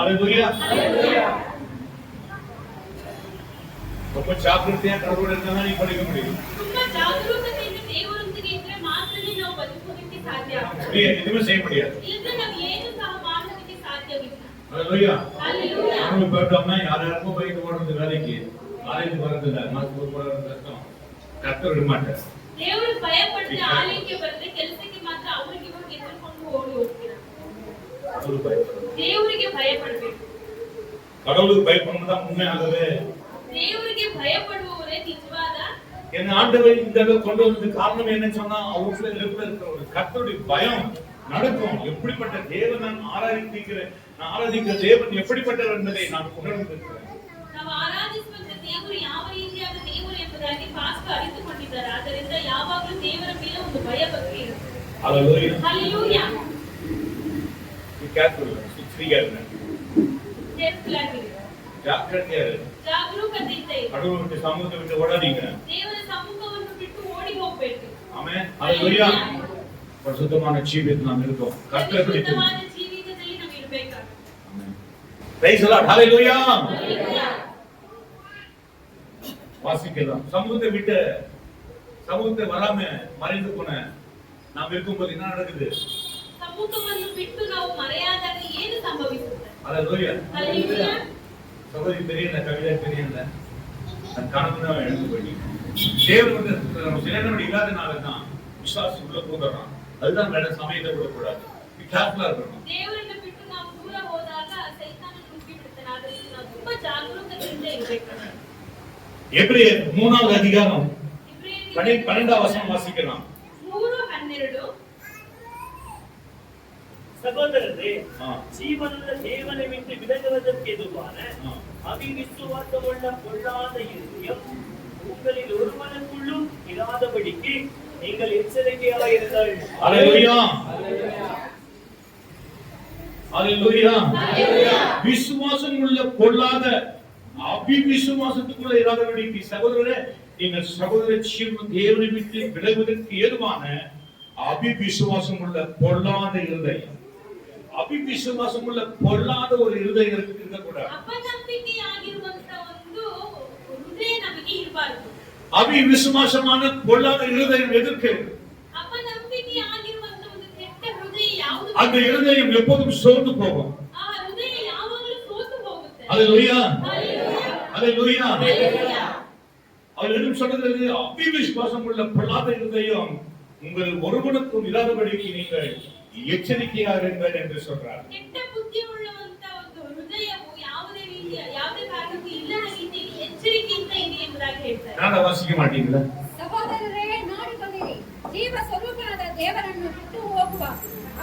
ஹalleluya. ரொம்ப ಜಾಗೃತಿயா கடவுள் இருந்தா நீ படிக்க முடியும். ತುಂಬಾ ಜಾಗರೂಕತೆಯಿಂದ ದೇವರೊಂದಿಗೆ ಇದ್ರೆ ಮಾತ್ರನೇ ನಾವು ಬದುಕೋದಕ್ಕೆ ಸಾಧ್ಯ. எதுவுமே செய்ய முடியாது. ಇಲ್ಲದ್ರೆ ನಾವು ಏನು ಸಹ ಮಾಡೋದಕ್ಕೆ ಸಾಧ್ಯವಿಲ್ಲ. ஹalleluya. ஹalleluya. நம்ம போறோம்னா யாராருக்கும் போய் ஓடுறது வேலைக்கு ஆலயத்துக்கு வரதில்லை, மாஸ்டர் போறது கஷ்டம். கர்த்தர் விட மாட்டார். ದೇವರು ಭಯಪಡದೆ ಆಲಯಕ್ಕೆ ಬಂದ್ರೆ ಕೆಲಸಕ್ಕೆ ಮಾತ್ರ ಅವರಿಗೆ ಹೋಗಿ ಎದುರ್ಕೊಂಡು ಓಡಿ ಹೋಗ್ತಾರೆ. ದೇವರಿಗೆ ಭಯಪಡಬೇಕು. கடவுளுக்கு பயப்படணும் தான் உண்மையாகவே. தேவರಿಗೆ ಭಯಪಡುವವರೇ நிஜವಾದ. என்ன ஆண்டவர் இந்த அளவுக்கு கொண்டு வந்தது காரணம் என்ன சொன்னா அவருக்குள்ள இருக்கிற ஒரு கர்த்தருடைய பயம் நடக்கும். எப்படிப்பட்ட தேவன் நான் ஆராதிக்கிற தேவன் எப்படிப்பட்டவர் என்பதை நான் உணர்ந்திருக்கிறேன். ನಾವು ಆರಾಧಿಸುವಂತ ದೇವರು ಯಾವ ರೀತಿಯಾದ ದೇವರು ಎಂಬುದಾಗಿ ಪಾಸ್ಟರ್ ಅರಿತುಕೊಂಡಿದ್ದಾರೆ. ಆದ್ದರಿಂದ ಯಾವಾಗಲೂ ದೇವರ ಮೇಲೆ ಒಂದು ಭಯ ಭಕ್ತಿ ಇರುತ್ತೆ. ஹalleluya. ஹalleluya. கேர்ஃபுல் சுத்திகரிங்க. கேர்ஃபுல் ಆಗಿರಿ. ಜಾಗೃತಿயா ಇರಿ. ಜಾಗರೂಕತೆಯಿಂದ ಇರಿ. கடவுளுடைய சமூகத்தை விட்டு ஓடாதீங்க. ದೇವರ ಸಮ್ಮುಖವನ್ನು ಬಿಟ್ಟು ಓಡಿ ಹೋಗಬೇಕು. ಆಮೆನ್. ஹalleluya. பரிசுத்தமான ஜீவிதத்தில் நாம் இருக்கோம். கர்த்தரை பிடித்து பரிசுத்தமான ஜீவிதದಲ್ಲಿ ನಾವು ಇರಬೇಕು. Amen. Praise the lord. Hallelujah. வாசிக்கலாம். சமூகத்தை வராம மறைந்து போன நாம் இருக்கும்போது என்ன நடக்குது? சமூகವನ್ನು ಬಿಟ್ಟು ನಾವು ಮರೆಯಾದಾಗ ಏನು ಸಂಭವಿಸುತ್ತದೆ? ஹalleluya. ஹalleluya. சகோதரி தெரியல, கவிதை தெரியல, நான் காரணமா எழுந்து போயிட்டீங்க. தேவன் வந்து நம்ம சிலனோட இல்லாதனால தான் விசுவாசி உள்ள போகிறான். அதுதான் வேற சமயத்தை விடக்கூடாது. கேர்ஃபுல்லா இருக்கணும். ದೇವರನ್ನು ಬಿಟ್ಟು ನಾವು ದೂರ ಹೋದಾಗ ಸೈತಾನ ನುಗ್ಗಿ ಬಿಡ್ತಾನೆ. ಆದ್ದರಿಂದ ನಾವು ತುಂಬಾ ಜಾಗರೂಕತೆಯಿಂದ ಇರಬೇಕು. எபிரேயர் 3வது அதிகாரம் 12வது வசனம் வாசிக்கலாம். 3:12 ಸಹೋದರರೇ, ಜೀವನದ ದೇವனை விட்டு விலகுவதற்கு எதுவான அவிவிசுவாசமுள்ள பொல்லாத இருதயம் உங்களில் ஒருவனுக்குள்ளும் இராதபடிக்கு நீங்கள் எச்சரிக்கையாயிருங்கள். ஹalleluya. ஹalleluya. விசுவாசம் உள்ள பொல்லாத அவிவிசுவாசத்துக்குள்ள இராதபடிக்கு சகோதரரே, நீங்கள் சகோதர ஜீவன் தேவனை விட்டு விலகுவதற்கு ஏதுவான அவிவிசுவாசம் உள்ள பொல்லாத இருதயம். அவிவிசுவாசம் உள்ள பொல்லாத ஒரு இருதயம் இருக்கக்கூடாது. ಅಪನಂಬಿಕೆಯಾಗಿರುವಂತ ಒಂದು ಹೃದಯ ನಮಗೆ ಇರಬಾರದು. அவிவிசுவாசமான பொல்லாத இருதயம் எதற்கு? ಅಪನಂಬಿಕೆಯಾಗಿರುವಂತ ಒಂದು ಕೆಟ್ಟ ಹೃದಯ ಯಾವುದು? அந்த இருதயம் எப்போதும் சோர்ந்து போகும். ಆ ಹೃದಯ ಯಾವಾಗಲೂ ಸೋತು ಹೋಗುತ್ತೆ. ஹalleluya. ஹalleluya. ஹalleluya. அவர் என்ன சொல்றது? அவிவிசுவாசம் உள்ள பொல்லாத இருதயம் உங்கள் ஒருவனுக்கும் இராதபடிக்கு நீங்கள் எச்சரிக்கையாக இருங்கள் என்று சொல்றார். ಕೆಟ್ಟ ಬುದ್ಧಿ ಉಳ್ಳವಂತ ಒಂದು ಹೃದಯವು ಯಾವುದೇ ರೀತಿಯ ಯಾವುದೇ ಕಾರಣಕ್ಕೂ ಇಲ್ಲದ ರೀತಿಯಲ್ಲಿ ಎಚ್ಚರಿಕೆಯಿಂದ ಇರಿ ಎಂಬುದಾಗಿ ಹೇಳ್ತಾರೆ. நான் வாசிக்க மாட்டீங்களா? ಸಹೋದರರೇ, ನೋಡಿಕೊಳ್ಳಿರಿ, ಜೀವ ಸ್ವರೂಪನಾದ ದೇವರನ್ನು ಬಿಟ್ಟು ಹೋಗುವ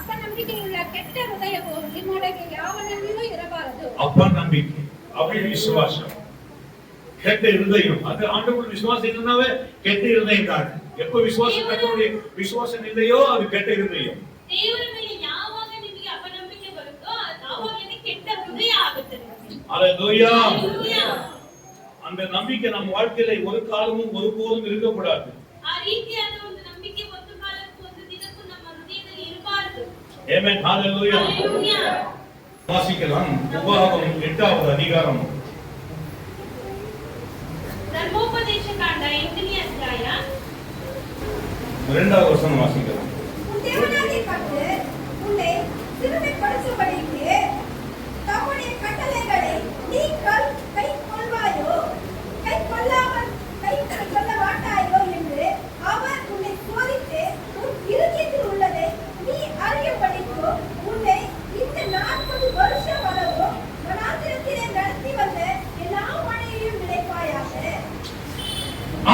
ಅಪನಂಬಿಕೆಯುಳ್ಳ ಕೆಟ್ಟ ಹೃದಯವು ನಿಮ್ಮೊಳಗೆ ಯಾವನಲ್ಲಿಯೂ ಇರಬಾರದು. அபநம்பிக்கை, அவிவிசுவாசம், கெட்ட இருதயம். அது ஆண்டவர் விசுவாசம் இல்லைனாவே கெட்ட இருதயம் தான். எப்ப விசுவாசம் கர்த்தருடைய விசுவாசம் இல்லையோ அது கெட்ட இருதயம். ದೇವರ ಮೇಲೆ ಯಾವಾಗ ನಿಮಗೆ ಅಪನಂಬಿಕೆ ಬರುತ್ತೋ ಆವಾಗಲೇ ಕೆಟ್ಟ ಹೃದಯ ಆಗುತ್ತದೆ. ஹalleluya. ஹalleluya. அந்த நம்பிக்கை நம்ம வாழ்க்கையில ஒரு காலமும் ஒருபோதும் இருக்க கூடாது. ಆ ರೀತಿಯಾದ ಒಂದು ನಂಬಿಕೆ ಒಂದು ಕಾಲಕ್ಕೂ ಒಂದು ದಿನಕ್ಕೂ ನಮ್ಮ ಹೃದಯದಲ್ಲಿ ಇರಬಾರದು. ஆமென். ஹalleluya. ஹalleluya. வாசிக்கலாம். உபாகமம் 8வது அதிகாரம் ಧರ್ಮೋಪದೇಶ ಕಾಂಡ 8ನೇ ಅಧ್ಯಾಯ 2வது வசனம் வாசிக்கலாம். தேவனாகிய கர்த்தர் உன்னை சிறுமைப்படுத்தும்படிக்கு தம்முடைய கட்டளைகளை நீ கைக்கொள்வாயோ கைக்கொள்ளாமல் கைக்கொள்ள மாட்டாயோ என்று அவர் உன்னை சோதித்து உன் இருதயத்தில் உள்ளதை நீ அறியும்படிக்கு உன்னை இந்த 40 வருஷம் அளவும் வனாந்திரத்திலே நடத்தி வந்த எல்லா மழையையும் நினைப்பாயாக.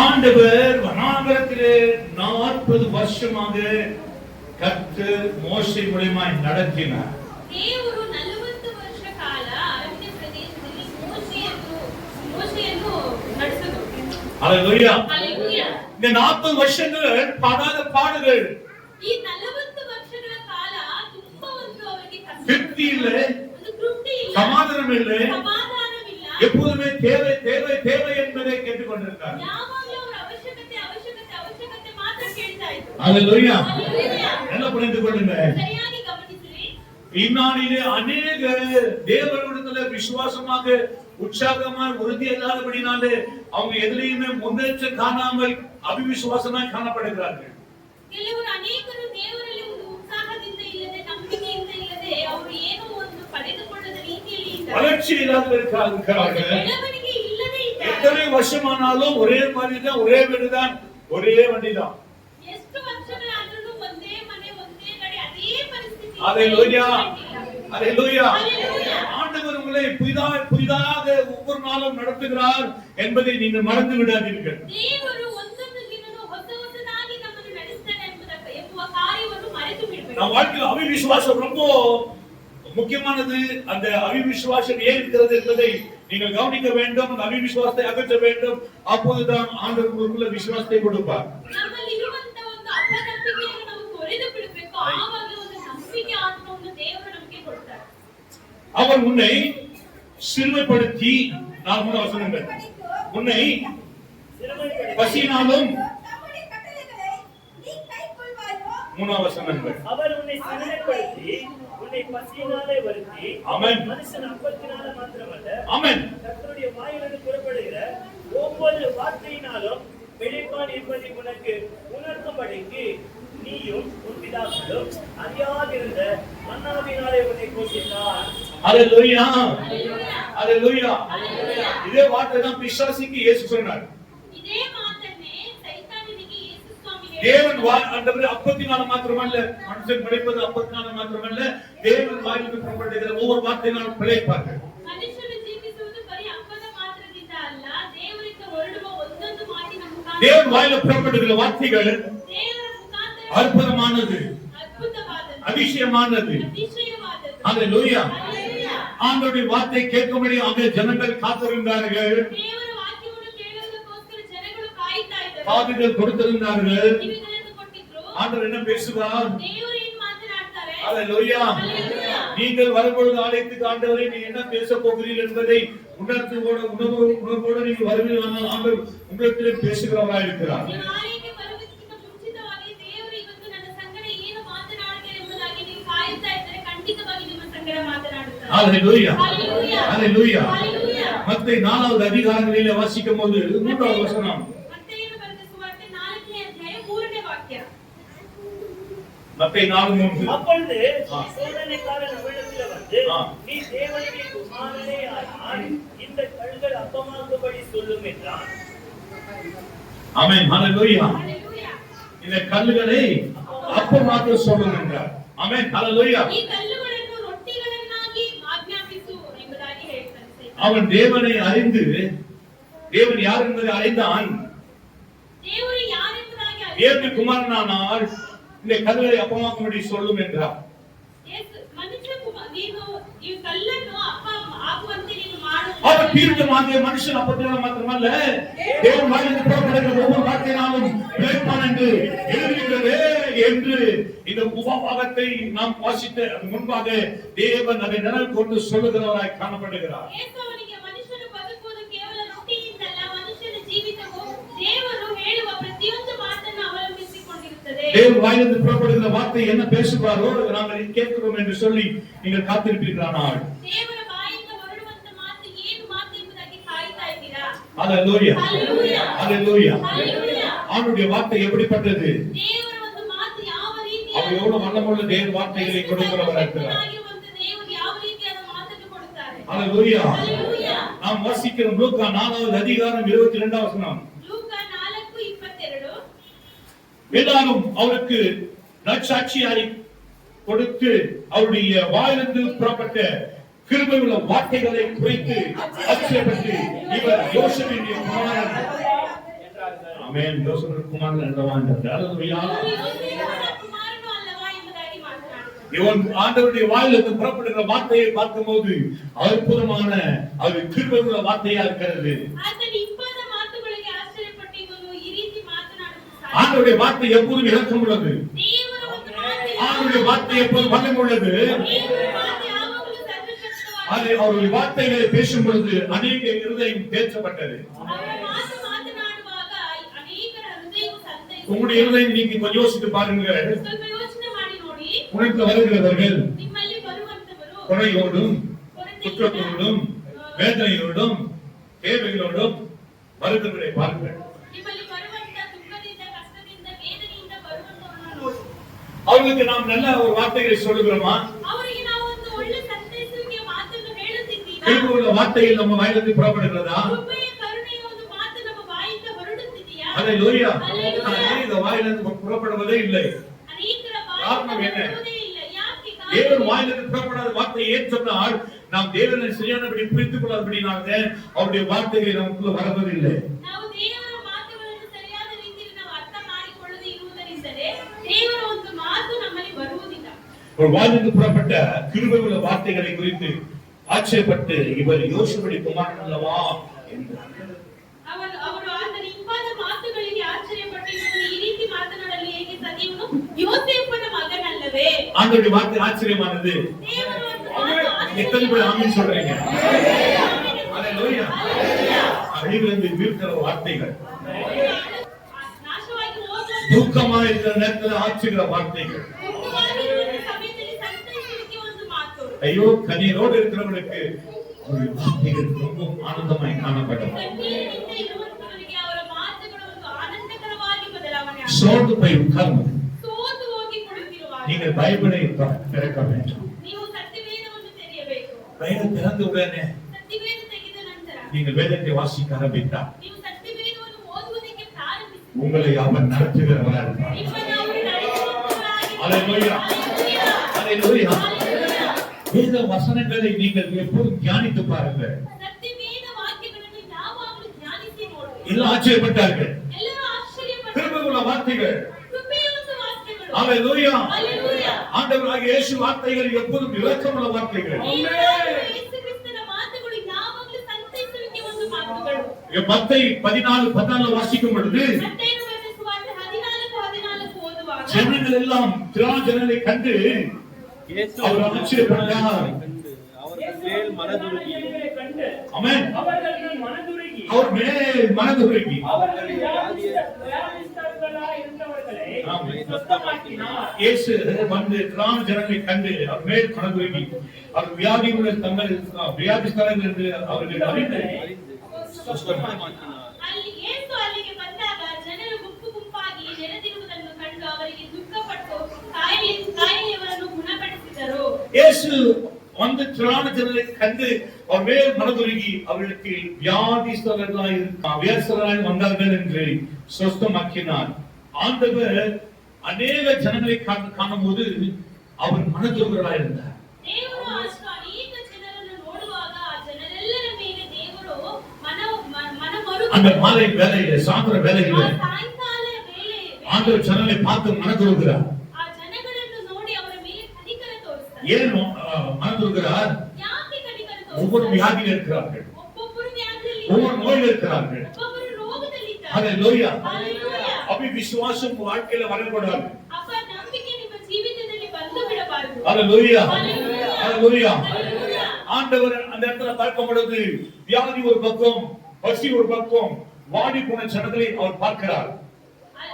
ஆண்டவர் வனாந்திரத்திலே 40 வருஷமாக கர்த்தர் மோசே மூலமாய் நடத்தினார். ದೇವರು 40 ವರ್ಷ ಕಾಲ ಅರಣ್ಯ ಪ್ರದೇಶದಲ್ಲಿ ಮೋಶೆಯನ್ನು ನಡೆಸಿದರು. ஹalleluya. ஹalleluya. இந்த 40 வருஷங்கள் படாத பாடுகள். ಈ 40 ವರ್ಷಗಳ ಕಾಲ ತುಂಬಾ ಒಂದು ಅವರಿಗೆ ಕಷ್ಟ. திருப்தி இல்ல, ಒಂದು ತೃಪ್ತಿ ಇಲ್ಲ, சமாதானம் இல்ல, ಸಮಾಧಾನವಿಲ್ಲ. எப்போதுமே தேவை தேவை தேவை என்பதை கேட்டுக்கொண்டிருந்தார். ಯಾವಾಗಲೂ ಅವರ ಅವಶ್ಯಕತೆ ಅವಶ್ಯಕತೆ ಅವಶ್ಯಕತೆ ಮಾತ್ರ ಕೇಳ್ತಾ ಇದ್ರು. ஹalleluya. ஹalleluya. என்ன புரிந்து கொள்ளுங்க. ಸರಿಯಾಗಿ ಗಮನಿಸಿರಿ. இந்நாளிலே அநேக தேவனிடத்துல விசுவாசமாக உற்சாகமாக உறுதி இல்லாதபடினாலே அவங்க எதிலையுமே முன்னேற்றம் காணாமல் அவிசுவாசமாய் காணப்படுகிறார்கள். ಕೆಲವರು ಅನೇಕರು ದೇವರಲ್ಲಿ ಒಂದು ಉತ್ಸಾಹದಿಂದ ಇಲ್ಲದೆ ನಂಬಿಕೆಯಿಂದ ಇಲ್ಲದೆ ಅವರು ಏನೋ ಒಂದು ಪಡೆದುಕೊಳ್ಳದ ರೀತಿಯಲ್ಲಿ ಇದ್ದಾರೆ. வளர்ச்சி இல்லாதவர்களாக ಬೆಳವಣಿಗೆ ಇಲ್ಲದೆ ಇದ್ದಾರೆ. எத்தனை வருஷமானாலும் ஒரே மாதிரி தான், ஒரே வீடுதான், ஒரே வண்டிதான். ಎಷ್ಟು ವರ್ಷಗಳಾದರೂ ಒಂದೇ ಮನೆ ಒಂದೇ ಕಡೆ ಅದೇ ಪರಿಸ್ಥಿತಿ. ஹalleluya, ஹalleluya. ஹalleluya. ஆண்டவர் உங்களை புதிதாக ஒவ்வொரு நாளும் நடத்துகிறார் என்பதை நீங்கள் மறந்து விடாதீர்கள். ದೇವರು ಒಂದೊಂದು ದಿನವೂ ಹೊಸ ಹೊಸದಾಗಿ ನಮ್ಮನ್ನು ನಡೆಸ್ತಾನೆ ಎಂಬುವ ಕಾರ್ಯವನ್ನು ಮರೆತು ಬಿಡಬೇಡಿ. நம் வாழ்க்கையில் அவிசுவாசம் ரொம்ப முக்கியமானது. அந்த அவிசுவாசம் ஏன் இருக்கிறது என்பதை நீங்கள் கவனிக்க வேண்டும். அந்த அவிசுவாசத்தை அகற்ற வேண்டும். அப்போதுதான் ஆண்டவர் உங்களுக்குள்ள விசுவாசத்தை கொடுப்பார். ನಮ್ಮಲ್ಲಿ ಇರುವಂತಹ ಒಂದು ಅಪನಂಬಿಕೆಯನ್ನು ನಾವು ತೊರೆದು ಬಿಡಬೇಕು. ಆವಾಗ ಒಂದು ನಂಬಿಕೆ ಆತ್ಮವನ್ನು ದೇವರು ನಮಗೆ ಕೊಡ್ತಾರೆ. அவர் உன்னை சிறுமைப்படுத்தி, நான் மூணு வசனங்கள், உன்னை பசியினாலும், தம்முடைய கட்டளைகளை நீ கைக்கொள்வாயோ? மூணாம் வசனங்கள், அவர் உன்னை சிறுமைப்படுத்தி உன்னை பசியினாலே வருத்தி, ஆமென், மனுஷன் அப்பத்தினால மாத்திரமல்ல, ஆமென், கர்த்தருடைய வாயிலிருந்து புறப்படுகிற ஒவ்வொரு வார்த்தையினாலும் வெளிப்பாடு என்பதை உனக்கு உணர்த்தும்படிக்கு நீயும் உன் பிதாக்களும் அறியாதிருந்த மன்னாவினாலே உன்னை போஷித்தார். ஹalleluya, ஹalleluya, ஹalleluya. இதே வார்த்தை தான் பிசாசுக்கு இயேசு சொன்னார். ಇದೇ ಮಾತನ್ನೇ ಸೈತಾನನಿಗೆ ಯೇಸು ಸ್ವಾಮಿ தேவன் ஆண்டவர் அப்பத்தினால மாத்திரமல்ல, மனுஷன் பிழைப்பது அப்பத்தினால மாத்திரமல்ல, தேவன் வாயிலிருந்து புறப்படுகிற ஒவ்வொரு வார்த்தையினாலும் பிழைப்பார்கள். ಮನುಷ್ಯನು ಜೀವಿಸುವುದು ಬರೀ ಅಪ್ಪದ ಮಾತ್ರದಿಂದ ಅಲ್ಲ, ದೇವರಿಂದ ಹೊರಡುವ ಒಂದೊಂದು ಮಾತಿನ ಮುಖಾಂತರ தேவன் வாயில புறப்படுகிற வார்த்தைகள் ದೇವರ ಮುಖಾಂತರ அற்புதமானது, ಅದ್ಭುತವಾದದ್ದು, அதிசயமானது. ಅತಿಶಯವಾದದ್ದು. ஹalleluya. ಹಲ್ಲೆಲೂಯಾ. ஆண்டவருடைய வார்த்தை கேட்கும்படி அங்கே ஜனங்கள் காத்திருந்தார்கள். ದೇವರ ವಾಕ್ಯವನ್ನು ಕೇಳುವುದಕ್ಕೋಸ್ಕರ ಜನಗಳು ಕಾಯುತ್ತಾ ಇದ್ದರು. காதுகள் கொடுத்திருந்தார்கள். ಕಿವಿಗಳನ್ನು ಕೊಟ್ಟಿದ್ರು. ஆண்டவர் என்ன பேசுவார்? ದೇವರು ಏನು ಮಾತನಾಡ್ತಾರೆ? ஹalleluya. ಹಲ್ಲೆಲೂಯಾ. நீங்கள் வரும்பொழுது ஆலயத்துக்கு ஆண்டவரே நீ என்ன பேச போகிறீர்கள் என்பதை உணர்வோடு நீங்கள் வருவீர்கள். ஆண்டவர் உங்களிடத்திலே பேசுகிறவராய் இருக்கிறார். ನೀವು ಆಲಯಕ್ಕೆ ಬರುವುದಕ್ಕಿಂತ ಮುಂಚಿತವಾಗಿ ದೇವರು ಇವತ್ತು ನನ್ನ ಸಂಗಡ ಏನು ಮಾತನಾಡುತ್ತಾರೆ ಎಂಬುದಾಗಿ ನೀವು ಕಾಯುತ್ತಾ ಇದ್ದರೆ ಖಂಡಿತವಾಗಿ ನಿಮ್ಮ ಸಂಗಡ ಮಾತನಾಡುತ್ತಾರೆ. ஹalleluya, ஹல்லேலூயா. ஹalleluya. ஹல்லேலூயா. மத்தேயு 4வது அதிகாரங்களிலே வாசிக்கும்போது 3வது வசனம், ಮತ್ತೇಯನು ಬರೆದ ಸುವಾರ್ತೆ 4ನೇ ಅಧ್ಯಾಯ 3ನೇ ವಾಕ್ಯ. மத்தேயு 4:3. அப்பொழுது சோதனைக்காரன் அவரிடத்தில் வந்து, ஆ. நீ தேவனுடைய குமாரனே ஆனால் இந்த கல்கள் அப்பமாகும்படி சொல்லும் என்றான். ஆமென், ஹalleluya. ஹல்லேலூயா. இந்த கல்லுகளை அப்பமாக்க சொல்லும் என்றார். ஆமென், ஹalleluya. ಈ ಕಲ್ಲುಗಳನ್ನು ರೊಟ್ಟಿಗಳನ್ನಾಗಿ ಆಜ್ಞಾಪಿಸು ಎಂಬುದಾಗಿ ಹೇಳ್ತಾನೆ ಸೈತಾನ. அவன் தேவனை அறிந்து, தேவன் யார் என்பதை அறிந்தான். ದೇವರು ಯಾರೆಂಬುದಾಗಿ தேவனுடைய குமாரனானால் இந்த கல்லுகளை அப்பமாக்கும்படி சொல்லும் என்றார். ಮನುಷ್ಯ ನೀನು ಈ ಕಲ್ಲನ್ನು ಅಪ್ಪ ಆಗುವಂತೆ ನೀನು ಮಾಡು. அவர் தீர்க்கமாக மனுஷன் அப்பத்தினால மாத்திரமல்ல, தேவன் வாயிலிருந்து புறப்படுகிற ஒவ்வொரு வார்த்தையினாலும் பிழைப்பான் என்று எழுதியிருக்கிறது என்று இந்த உபவாகத்தை நாம் வாசித்த முன்பாக தேவன் அதை நினைவு கொண்டு சொல்லுகிறவராய் காணப்படுகிறார். ಯೇಸು ಅವನಿಗೆ ಮನುಷ್ಯನು ಬದುಕುವುದು ಕೇವಲ ರೊಟ್ಟಿಯಿಂದಲ್ಲ, ಮನುಷ್ಯನ ಜೀವಿತವು ದೇವರು ಹೇಳುವ ಪ್ರತಿಯೊಂದು ಮಾತನ್ನು ಅವಲಂಬಿಸಿಕೊಂಡಿರುತ್ತದೆ. தேவன் வாயிலிருந்து புறப்படுகிற வார்த்தை என்ன பேசுவாரோ நாங்கள் கேட்கிறோம் என்று சொல்லி நீங்கள் காத்திருப்பீர்களானால், ದೇವರ ಬಾಯಿಂದ ಹೊರಡುವಂತ ಮಾತು ಏನು ಮಾತು ಎಂಬುದಾಗಿ ಕಾಯ್ತಾ ಇದ್ದೀರಾ? ஹalleluya, ஹல்லேலூயா. ஹalleluya. ஹல்லேலூயா. ஆண்டவருடைய வார்த்தை எப்படிப்பட்டது? ದೇವರ ಒಂದು ಮಾತು ಯಾವ அவர் எவ்வளவு வல்லமுள்ள தேவ வார்த்தைகளை கொடுக்கிறவராக இருக்கிறார். ರೀತಿಯಾಗಿರುವಂತ ದೇವರು ಯಾವ ರೀತಿಯಾದ ಮಾತನ್ನು ಕೊಡುತ್ತಾರೆ? ஹalleluya. ஹல்லேலூயா. நாம் வாசிக்கிறோம் லூக்கா 4வது அதிகாரம் 22வது வசனம். ಲೂಕ 4:22. எல்லாரும் அவருக்கு நற்சாட்சியாய் கொடுத்து அவருடைய வாயிலிருந்து புறப்பட்ட கிருபையுள்ள வார்த்தைகளை குறித்து ஆச்சரியப்பட்டு இவர் யோசேப்பின் குமாரன் என்றார்கள். ஆமென், யோசேப்பின் குமாரன் என்றவான். ஹalleluya. ಇವರು ಯೋಸೇಫನ ಕುಮಾರನು ಅಲ್ಲವಾ ಎಂಬುದಾಗಿ ಮಾತನಾಡುತ್ತಾರೆ. இவன் ஆண்டவருடைய வாயிலிருந்து புறப்படுகிற வார்த்தையை பார்க்கும்போது அற்புதமான அது கிருபையுள்ள வார்த்தையா இருக்கிறது. ಆತನ ಇಂಪಾದ ಮಾತುಗಳಿಗೆ ಆಶ್ಚರ್ಯಪಟ್ಟು ಇವನು ಈ ರೀತಿ ಮಾತನಾಡುವುದು ಸಾಧ್ಯ. ஆண்டவருடைய வார்த்தை எப்போதும் இரக்கம் உள்ளது. ದೇವರ ಒಂದು ಮಾತು ஆண்டவருடைய வார்த்தை எப்போதும் வல்லமை உள்ளது. ದೇವರ ಮಾತು ಯಾವಾಗಲೂ ಸರ್ವಶಕ್ತವಾದ. அது அவருடைய வார்த்தைகளை பேசும் பொழுது அநேக இருதயம் தேற்றப்பட்டது. ಅವರ ಮಾತು ಮಾತನಾಡುವಾಗ ಅನೇಕರ ಹೃದಯವು ಸಂತೈಸಿತು. உங்களுடைய இருதயம் நீங்க கொஞ்சம் யோசித்து பாருங்க. ಸ್ವಲ್ಪ ಯೋಚನೆ ಮಾಡಿ ನೋಡಿ. உனக்கு வருகிறவர்கள் ನಿಮ್ಮಲ್ಲಿ ಬರುವ குறையோடும் குற்றத்தோடும் வேதனையோடும் தேவைகளோடும் வருகிறவர்களை பாருங்கள். ನಿಮ್ಮಲ್ಲಿ ಬರುವಂತ ದುಃಖದಿಂದ ಕಷ್ಟದಿಂದ ವೇದನೆಯಿಂದ ಬರುವಂತವರನ್ನು ನೋಡಿ அவர்களுக்கு நாம் நல்ல ஒரு வார்த்தைகளை சொல்லுகிறோமா? ಅವರಿಗೆ ನಾವು ಒಂದು ಒಳ್ಳೆ ಸಂದೇಶಕ್ಕೆ ಮಾತನ್ನು ಹೇಳುತ್ತಿದ್ದೀರಾ? கிருபையுள்ள வார்த்தையில் நம்ம வாயிலிருந்து புறப்படுகிறதா? ಕೃಪೆಯ ಕರುಣೆಯ ಒಂದು ಮಾತು ನಮ್ಮ ಬಾಯಿಂದ ಹೊರಡುತ್ತಿದೆಯಾ? அல்லேலூயா. அல்லேலூயா. இந்த வாயிலிருந்து புறப்படுவதே இல்லை. ಅನೇಕರ காரணம் ಬಾಯಿಂದ என்ன? ಬರುವುದೇ ಇಲ್ಲ. ಯಾಕೆ? தேவன் வாயிலிருந்து புறப்படாத வார்த்தை ஏன் சொன்னால் நாம் தேவனை சரியானபடி புரிந்து கொள்ளாதபடினால அவருடைய வார்த்தைகளை நமக்குள்ள வரவதில்லை. ನಾವು ದೇವರ ಮಾತುಗಳನ್ನು ಸರಿಯಾದ ರೀತಿಯಲ್ಲಿ ನಾವು ಅರ್ಥ ಮಾಡಿಕೊಳ್ಳದೆ ಇರುವುದರಿಂದಲೇ ದೇವರ ಒಂದು ಮಾತು ನಮ್ಮಲ್ಲಿ ಬರುವುದಿಲ್ಲ. ஒரு வாயிலிருந்து புறப்பட்ட கிருபையுள்ள வார்த்தைகளை குறித்து ஆச்சரியப்பட்டு இவர் யோசுவடி குமாரன் அல்லவா என்றார். ಅವರು ಆತನ ಇಂಪಾದ ಮಾತುಗಳಿಗೆ ಆಶ್ಚರ್ಯಪಟ್ಟು ಇವನು ಈ ರೀತಿ ಮಾತನಾಡಲು ಹೇಗೆ ಸಾಧ್ಯ? ಇವನು ಯೋಸೇಫನ ಮಗನಲ್ಲವೇ? ஆண்டவருடைய வார்த்தை ஆச்சரியமானது. ದೇವರ ಒಂದು ಮಾತು எத்தனை பேர் ஆமென் சொல்றீங்க? ಆಶ್ಚರ್ಯ. அல்லேலூயா. அழிவிலிருந்து மீட்கிற வார்த்தைகள், ನಾಶವಾಗಿ ಹೋಗುವ துக்கமா இருக்கிற நேரத்தில் ஆச்சுகிற வார்த்தைகள். ದುಃಖವಾಗಿರುವ ಸಮಯದಲ್ಲಿ ಸಂತೈಸುವಿಕೆ ಒಂದು ಮಾತು. ஐயோ கண்ணீரோடு இருக்கிறவர்களுக்கு அவருடைய வார்த்தைகள் ரொம்ப ஆனந்தமாய் காணப்படும். ಕಣ್ಣೀರಿನಿಂದ ಇರುವಂತವರಿಗೆ ಅವರ ಮಾತುಗಳು ಒಂದು ಆನಂದಕರವಾಗಿ ಬದಲಾವಣೆ ಆಗುತ್ತದೆ. சோர்ந்து போய் உட்கார்ந்து ಸೋತು ಹೋಗಿ ಕುಳಿತಿರುವಾಗ நீங்கள் பைபிளை திறக்க வேண்டும். ನೀವು ಸತ್ಯವೇದವನ್ನು ತೆರೆಯಬೇಕು. பைபிள் திறந்த உடனே ಸತ್ಯವೇದ ತೆಗೆದ ನಂತರ நீங்கள் வேதத்தை வாசிக்க ஆரம்பித்தால் ನೀವು ಸತ್ಯವೇದವನ್ನು ಓದುವುದಕ್ಕೆ ಪ್ರಾರಂಭಿಸಿ உங்களை அவன் நடத்துகிறவராக இருப்பார். ನಿಮ್ಮನ್ನು ಅವರು ನಡೆಸುವವರಾಗಿ அல்லேலூயா. அல்லேலூயா. ಹಲ್ಲೆಲೂಯಾ. வேத வசனங்களை நீங்கள் எப்போதும் தியானித்து பாருங்கள். ಸತ್ಯವೇದ ವಾಕ್ಯಗಳನ್ನು ಯಾವಾಗಲೂ ಧ್ಯಾನಿಸಿ ನೋಡಿ. எல்லாம் ஆச்சரியப்பட்டார்கள். ಎಲ್ಲರೂ ಆಶ್ಚರ್ಯಪಟ್ಟರು. கிருபையுள்ள வார்த்தைகள். ಕೃಪೆಯ ಒಂದು ವಾಕ್ಯಗಳು. அல்லேலூயா. ಹಲ್ಲೆಲೂಯಾ. ஆண்டவராகிய இயேசு வார்த்தைகள் எப்போதும் இரக்கமுள்ள வார்த்தைகள். ಯೇಸು ಕ್ರಿಸ್ತನ ಮಾತುಗಳು ಯಾವಾಗಲೂ ಸಂತೈಸುವಿಕೆ ಒಂದು ಮಾತುಗಳು. மத்தேயு 14:14 வாசிக்கும் பொழுது ಮತ್ತೇನು ಬರೆದ ಸುವಾರ್ತೆ 14:14 ಓದುವಾಗ ஜனங்கள் எல்லாம் திராஜனங்களை கண்டு அவர் ஆச்சரியப்பட்டார். அவர்கள் மேல் மனதுருகி ஆமென். அவர்கள் மேல் மனதுருகி அவர் மேல் மனதுருகி அவர்கள் வியாதிஸ்தர்களாய் இருந்தவர்களை ஆமென். சுத்தமாக்கினார். இயேசு வந்து திராஜனங்களை கண்டு அவர் மேல் மனதுருகி அவர் வியாதியுள்ள தங்கள் வியாதிஸ்தர்கள் என்று அவர்கள் அறிந்து சுத்தமாக்கினார். ಅಲ್ಲಿ ಯೇಸು ಅಲ್ಲಿಗೆ ಬಂದಾಗ ಜನರು ಗುಂಪು ಗುಂಪಾಗಿ ನೆರೆದಿರುವುದನ್ನು ಕಂಡು ಅವರಿಗೆ ದುಃಖಪಟ್ಟು ಕಾಯಿಲೆಯವರನ್ನು ಗುಣಪಡಿಸಿದರು. இயேசு வந்து திராஜனங்களை கண்டு அவர் மேல் மனதுருகி அவர்களுக்கு வியாதிஸ்தர்களாய் வந்தார்கள் என்று சொஸ்தமாக்கினார். ஆண்டவர் அநேக ஜனங்களை காணும்போது அவர் மனதுருகராய் இருந்தார். ದೇವರು ಅಷ್ಟು ಅನೇಕ ಜನರನ್ನು ನೋಡುವಾಗ ಆ ಜನರೆಲ್ಲರ ಮೇಲೆ ದೇವರು அந்த மாலை வேளையில சாயந்தர வேளையில ಸಾಯಂಕಾಲ ವೇಳೆ ஆண்டவர் ஜனங்களை பார்த்து மனதுருகிறார். ಆ ಜನಗಳನ್ನು ನೋಡಿ ಅವರ ಮೇಲೆ ಕನಿಕರ ತೋರಿಸ್ತಾರೆ. ஏன் மனதுருகிறார்? ಯಾಕೆ ಕನಿಕರ ஒவ்வொரு ತೋರಿಸ್ತಾರೆ? வியாதியில் இருக்கிறார்கள், ಒಬ್ಬೊಬ್ಬರು ವ್ಯಾಧಿಯಲ್ಲಿ ஒவ்வொரு நோயில் இருக்கிறார்கள். ಒಬ್ಬೊಬ್ಬರು ರೋಗದಲ್ಲಿದ್ದಾರೆ. ஹalleluya. ಹಲ್ಲೆಲೂಯಾ. அவிசுவாசம் வாழ்க்கையில வரக்கூடாது. ಅಪ್ಪ ನಂಬಿಕೆ ನಿಮ್ಮ ಜೀವಿತದಲ್ಲಿ ಬಂದು ಬಿಡಬಾರದು. ஹalleluya. ஹல்லேலூயா. ஹalleluya. ஹல்லேலூயா. ஆண்டவர் அந்த இடத்துல பார்க்கும் பொழுது வியாதி ஒரு பக்கம், பசி ஒரு பக்கம், வாடி போன ஜனங்களை அவர் பார்க்கிறார்.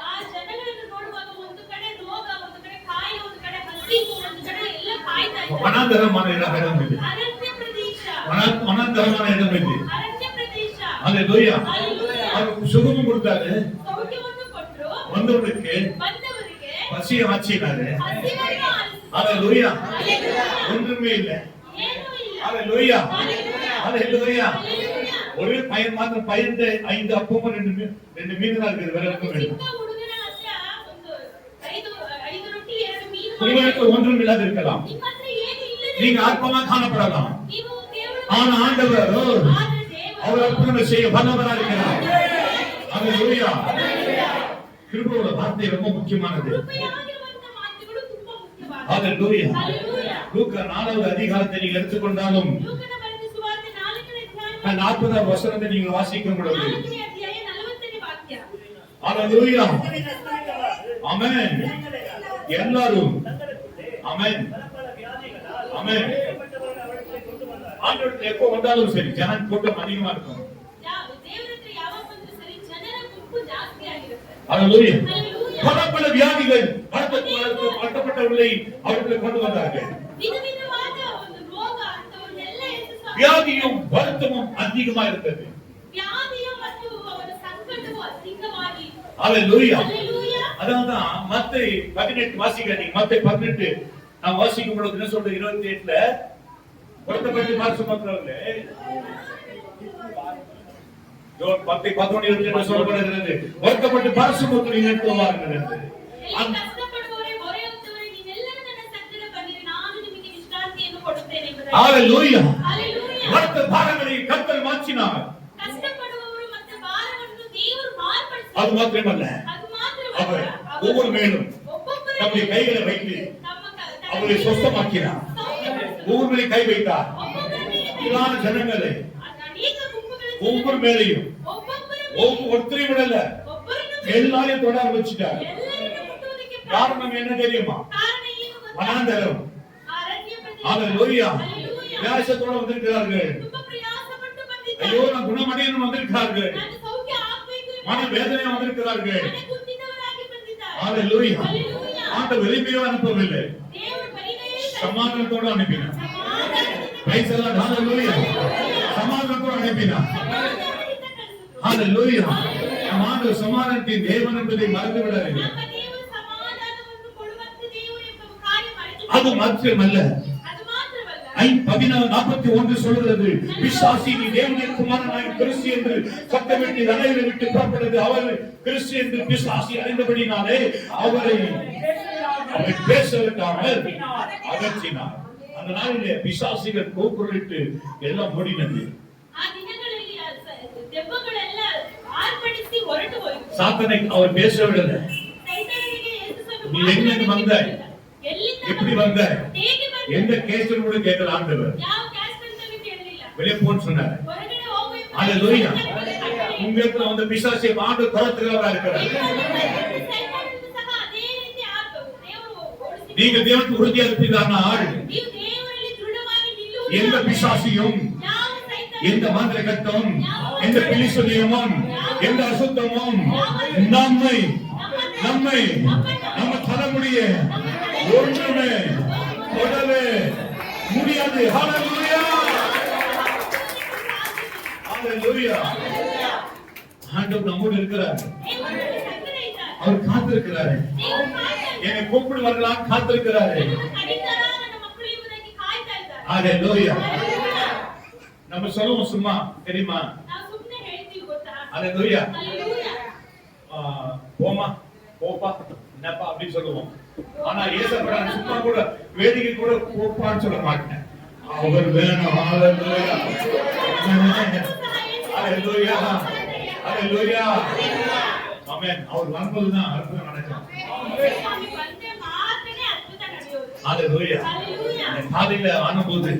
ಆ ಜನಗಳನ್ನು ನೋಡುವಾಗ ಒಂದು ಕಡೆ ರೋಗ, ಒಂದು ಕಡೆ ಕಾಯಿಲೆ, ಒಂದು ಕಡೆ ಹಸಿವು, ಒಂದು ಕಡೆ ಎಲ್ಲ ಕಾಯ್ತಾ ಇದ್ದಾರೆ. வனாந்தரமான இடம் இது. ಅರಣ್ಯ ಪ್ರದೇಶ. வனாந்தரமான இடம் இது. ಅರಣ್ಯ ಪ್ರದೇಶ. ஹalleluya. ஹல்லேலூயா. அவர் சுகமும் கொடுத்தாரு. ಸೌಖ್ಯವನ್ನು ಕೊಟ್ಟರು. வந்தவருக்கு ಬಂದವರಿಗೆ பசியை ஆற்றினாரு. ಹಸಿವನ್ನು ಆರಿಸಿದರು. ஹalleluya. ஹல்லேலூயா. ஒன்றுமே இல்லை. ಏನೂ ಇಲ್ಲ. ஹalleluya. ஹல்லேலூயா. ஹalleluya. ஹல்லேலூயா. ஒரே பையன் மாத்திரம் பையன் 5 அப்பமும் 2 மீன் தான் இருக்குது, வேற எதுவும் இல்லை. ಚಿಕ್ಕ ಹುಡುಗನ ಹತ್ರ ಒಂದು ಐದು ರೊಟ್ಟಿ 2 ಮೀನು உங்களுக்கு ஒன்றும் இல்லாது இருக்கலாம், ನಿಮ್ಮ ಹತ್ರ ಏನು ಇಲ್ಲದೆ நீங்க ஆத்மமா காணப்படலாம். ನೀವು ದೇವರು ஆனா ஆண்டவர் ಆದ್ರೆ ದೇವರು அவர் அற்புதம் செய்ய வல்லவராக இருக்கிறார். ஹalleluya. கிருபையுள்ள வார்த்தை ரொம்ப முக்கியமானது. ಕೃಪೆಯಾಗಿರುವಂತ ಮಾತುಗಳು ತುಂಬಾ ಮುಖ್ಯವಾಗಿದೆ. ஹalleluya. ಹಲ್ಲೆಲೂಯಾ. லூக்கா 4வது அதிகாரத்தை நீங்க எடுத்துக்கொண்டாலும் ಲೂಕನ ಬರೆದ ಸುವಾರ್ತೆ 4ನೇ ಅಧ್ಯಾಯ 40வது வசனத்தை நீங்க வாசிக்கும் பொழுது 4ನೇ ಅಧ್ಯಾಯ 40ನೇ ವಾಕ್ಯ. ஹalleluya. ஆமென். எல்லாரும் ஆமென். பல வியாதிகளால் ஆமென். பாதிக்கப்பட்டவர்கள் அவர்களை கொண்டு வந்தார். ஆண்டவர் எப்போ வந்தாலும் சரி ஜன கூட்டம் அதிகமா இருக்கும். ದೇವರ ಹತ್ರ ಯಾವಾಗ ಬಂದ್ರು ಸರಿ ಜನರ ಗುಂಪು ಜಾಸ್ತಿ ಆಗಿರುತ್ತೆ. ஹalleluya. ಹಲ್ಲೆಲೂಯಾ. பல வியாதிகள் பட்டப்பட்டவர்களை அவர்களை கொண்டு வந்தார்கள். ವಿಧ ವಿಧವಾದ ಒಂದು ರೋಗ வியாதியும் வருத்தமும் அதிகமா இருக்கிறது. ವ್ಯಾಧಿಯು ಮತ್ತು ಅವರ ಸಂಕಟವು ಅಧಿಕವಾಗಿ. ஹalleluya. ஹalleluya. அதான் மத்தேயு 18 வாசிக்கிறீங்க. மத்தேயு 18 நான் வாசிக்கும் பொழுது என்ன சொல்றது 28ல வருத்தப்பட்டு பாசுமற்றவர்களே யோர் 10:11 என்ன சொல்லப்படுகிறது? வருத்தப்பட்டு பாசுமற்றவர்கள் நிறுத்துவார்கள். ಕಷ್ಟಪಡುವವರೇ ಹೊರೆಯುತ್ತವರೇ ನೀವೆಲ್ಲರೂ ನನ್ನ ಸಂಕಟ ಬನ್ನಿರಿ ನಾನು ನಿಮಗೆ ವಿಶ್ರಾಂತಿಯನ್ನು ಕೊಡುತ್ತೇನೆ ಎಂಬುದಾಗಿ. ஹalleluya. ஹalleluya. வருத்த பாரங்களை கர்த்தர் மாற்றினார். ಕಷ್ಟಪಡುವವರು ಮತ್ತು ಭಾರವನ್ನು ದೇವರು ಮಾರ್ಪಡಿಸಿದರು. அது மாத்திரமல்ல ಅದು ಮಾತ್ರವಲ್ಲ, அவர் ஒவ்வொரு மேலும் ಒಬ್ಬೊಬ್ಬರ நம்முடைய கைகளை வைத்து ತಮ್ಮ அவரை சொஸ்தமாக்கினார். ஒவ்வொரு மேலே கை வைத்தார். இல்லாத ஜனங்களை ಅನೇಕ ಗುಂಪುಗಳ ஒவ்வொரு மேலையும் ஒருத்தரையும் விடல எல்லாரையும் தொட ஆரம்பிச்சுட்டார். காரணம் என்ன தெரியுமா? வனாந்தரம். ஹalleluya. பிரயாசத்தோட வந்திருக்கிறார்கள். ஐயோ நான் குணமடையணும் வந்திருக்கிறார்கள். மன வேதனை வந்திருக்கிறார்கள். ஹalleluya. ஆண்டவர் வெளிமையோ அனுப்பவில்லை, சமாதானத்தோட அனுப்பினார். Price the lord. ஹalleluya. சமாதானத்தோட அனுப்பினார். ஹalleluya. ஆண்டவர் சமாதானத்தின் தேவன் என்பதை மறந்து விடாதீங்க. அது மாத்திரமல்ல, 5:41 சொல்கிறது, பிசாசு நீ தேவனுடைய குமாரனாய் கிறிஸ்து என்று சத்தமிட்டு தலையை விட்டு புறப்பட்டது. அவர் கிறிஸ்து என்று பிசாசு அறிந்தபடினாலே அவரை பேச விட்டாமல் அகற்றினார். அந்த நாளிலே பிசாசுகள் கூக்குரலிட்டு எல்லாம் ஓடினது. சாத்தானை அவர் பேச விடல. நீ எங்கிருந்து வந்த, எப்படி வந்த, எந்த கேஸ்ல கூட கேட்கல ஆண்டவர். வெளியே போன்னு சொன்னார். ஹalleluya. உங்களுக்கு வந்த பிசாசை ஆண்டவர் துரத்துகிறவரா இருக்கிறார். நீங்க தேவனுக்கு உறுதியா இருப்பீங்களானால் எந்த பிசாசியும், எந்த மாந்திரிகத்தும், எந்த பிலிசுனியமும், எந்த அசுத்தமும் நம்மை நம்ம தலைமுடிய ஒன்றுமே தொடவே முடியாது. ஹalleluya. ஹalleluya. ஆண்டவர் நம்மோடு இருக்கிறார். அவர் காத்திருக்கிறார். என்னை கூப்பிடுவார்களா காத்திருக்கிறார். ஹalleluya. நம்ம சொல்லுவோம் சும்மா தெரியுமா? ஹalleluya. போமா போப்பா என்னப்பா அப்படி சொல்லுவோம். ஆனா ஏசப்பா சும்மா கூட வேடிக்கை கூட போப்பான்னு சொல்ல மாட்டேன். அவர் வேணும். ஹalleluya. ஹalleluya. ஹalleluya. ஆமென். அவர் வந்ததுதான் அற்புதம் நடக்கும். ஹalleluya. காலையில ஆனபோது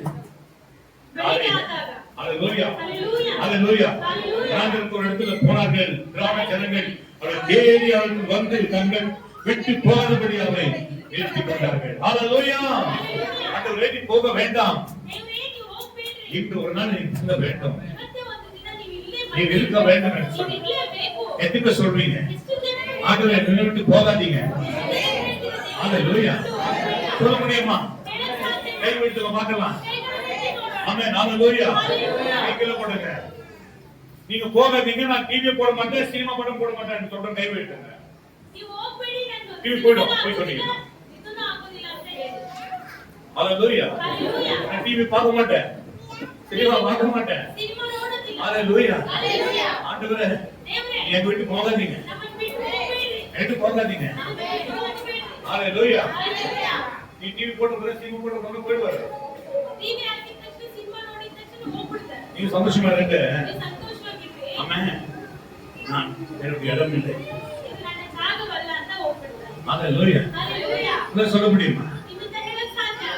ஹalleluya. ஹalleluya. நாங்கள் ஒரு இடத்துல போனார்கள். கிராம ஜனங்கள் அவரை தேடி அவர்கள் வந்து தங்கள் விட்டு போகாதபடி அவரை நிறுத்திக் கொண்டார்கள். ஹalleluya. ஆண்டவர் வேண்டி போக வேண்டாம். இன்று ஒரு நாள் இருக்க வேண்டும். நீ இருக்க வேண்டும் என்று சொல்லுங்க. எதுக்கு சொல்றீங்க? ஆண்டவரே என்னை விட்டு போகாதீங்க. ஹalleluya. சொல்ல முடியுமா? கை விட்டு பார்க்கலாம். ஆமென். ஹalleluya. கையில போடுங்க. நீங்க போகாதீங்க. நான் டிவி போட மாட்டேன், சினிமா படம் போட மாட்டேன்னு சொல்றேன். கை விட்டுங்க. டிவி போய்டும் போய் சொன்னீங்க. ஹalleluya. நான் டிவி பார்க்க மாட்டேன், சினிமா பார்க்க மாட்டேன். ஹalleluya. ஆண்டவரே எங்க விட்டு போகாதீங்க, எங்க போகாதீங்க. ஹalleluya. நீ டிவி போட்டு சினிமா போட்டு போயிடுவாரு. நீ சந்தோஷமா இருங்க. ஆமென். நான் எனக்கு இடம் இல்லை. ஹalleluya. என்ன சொல்ல முடியுமா?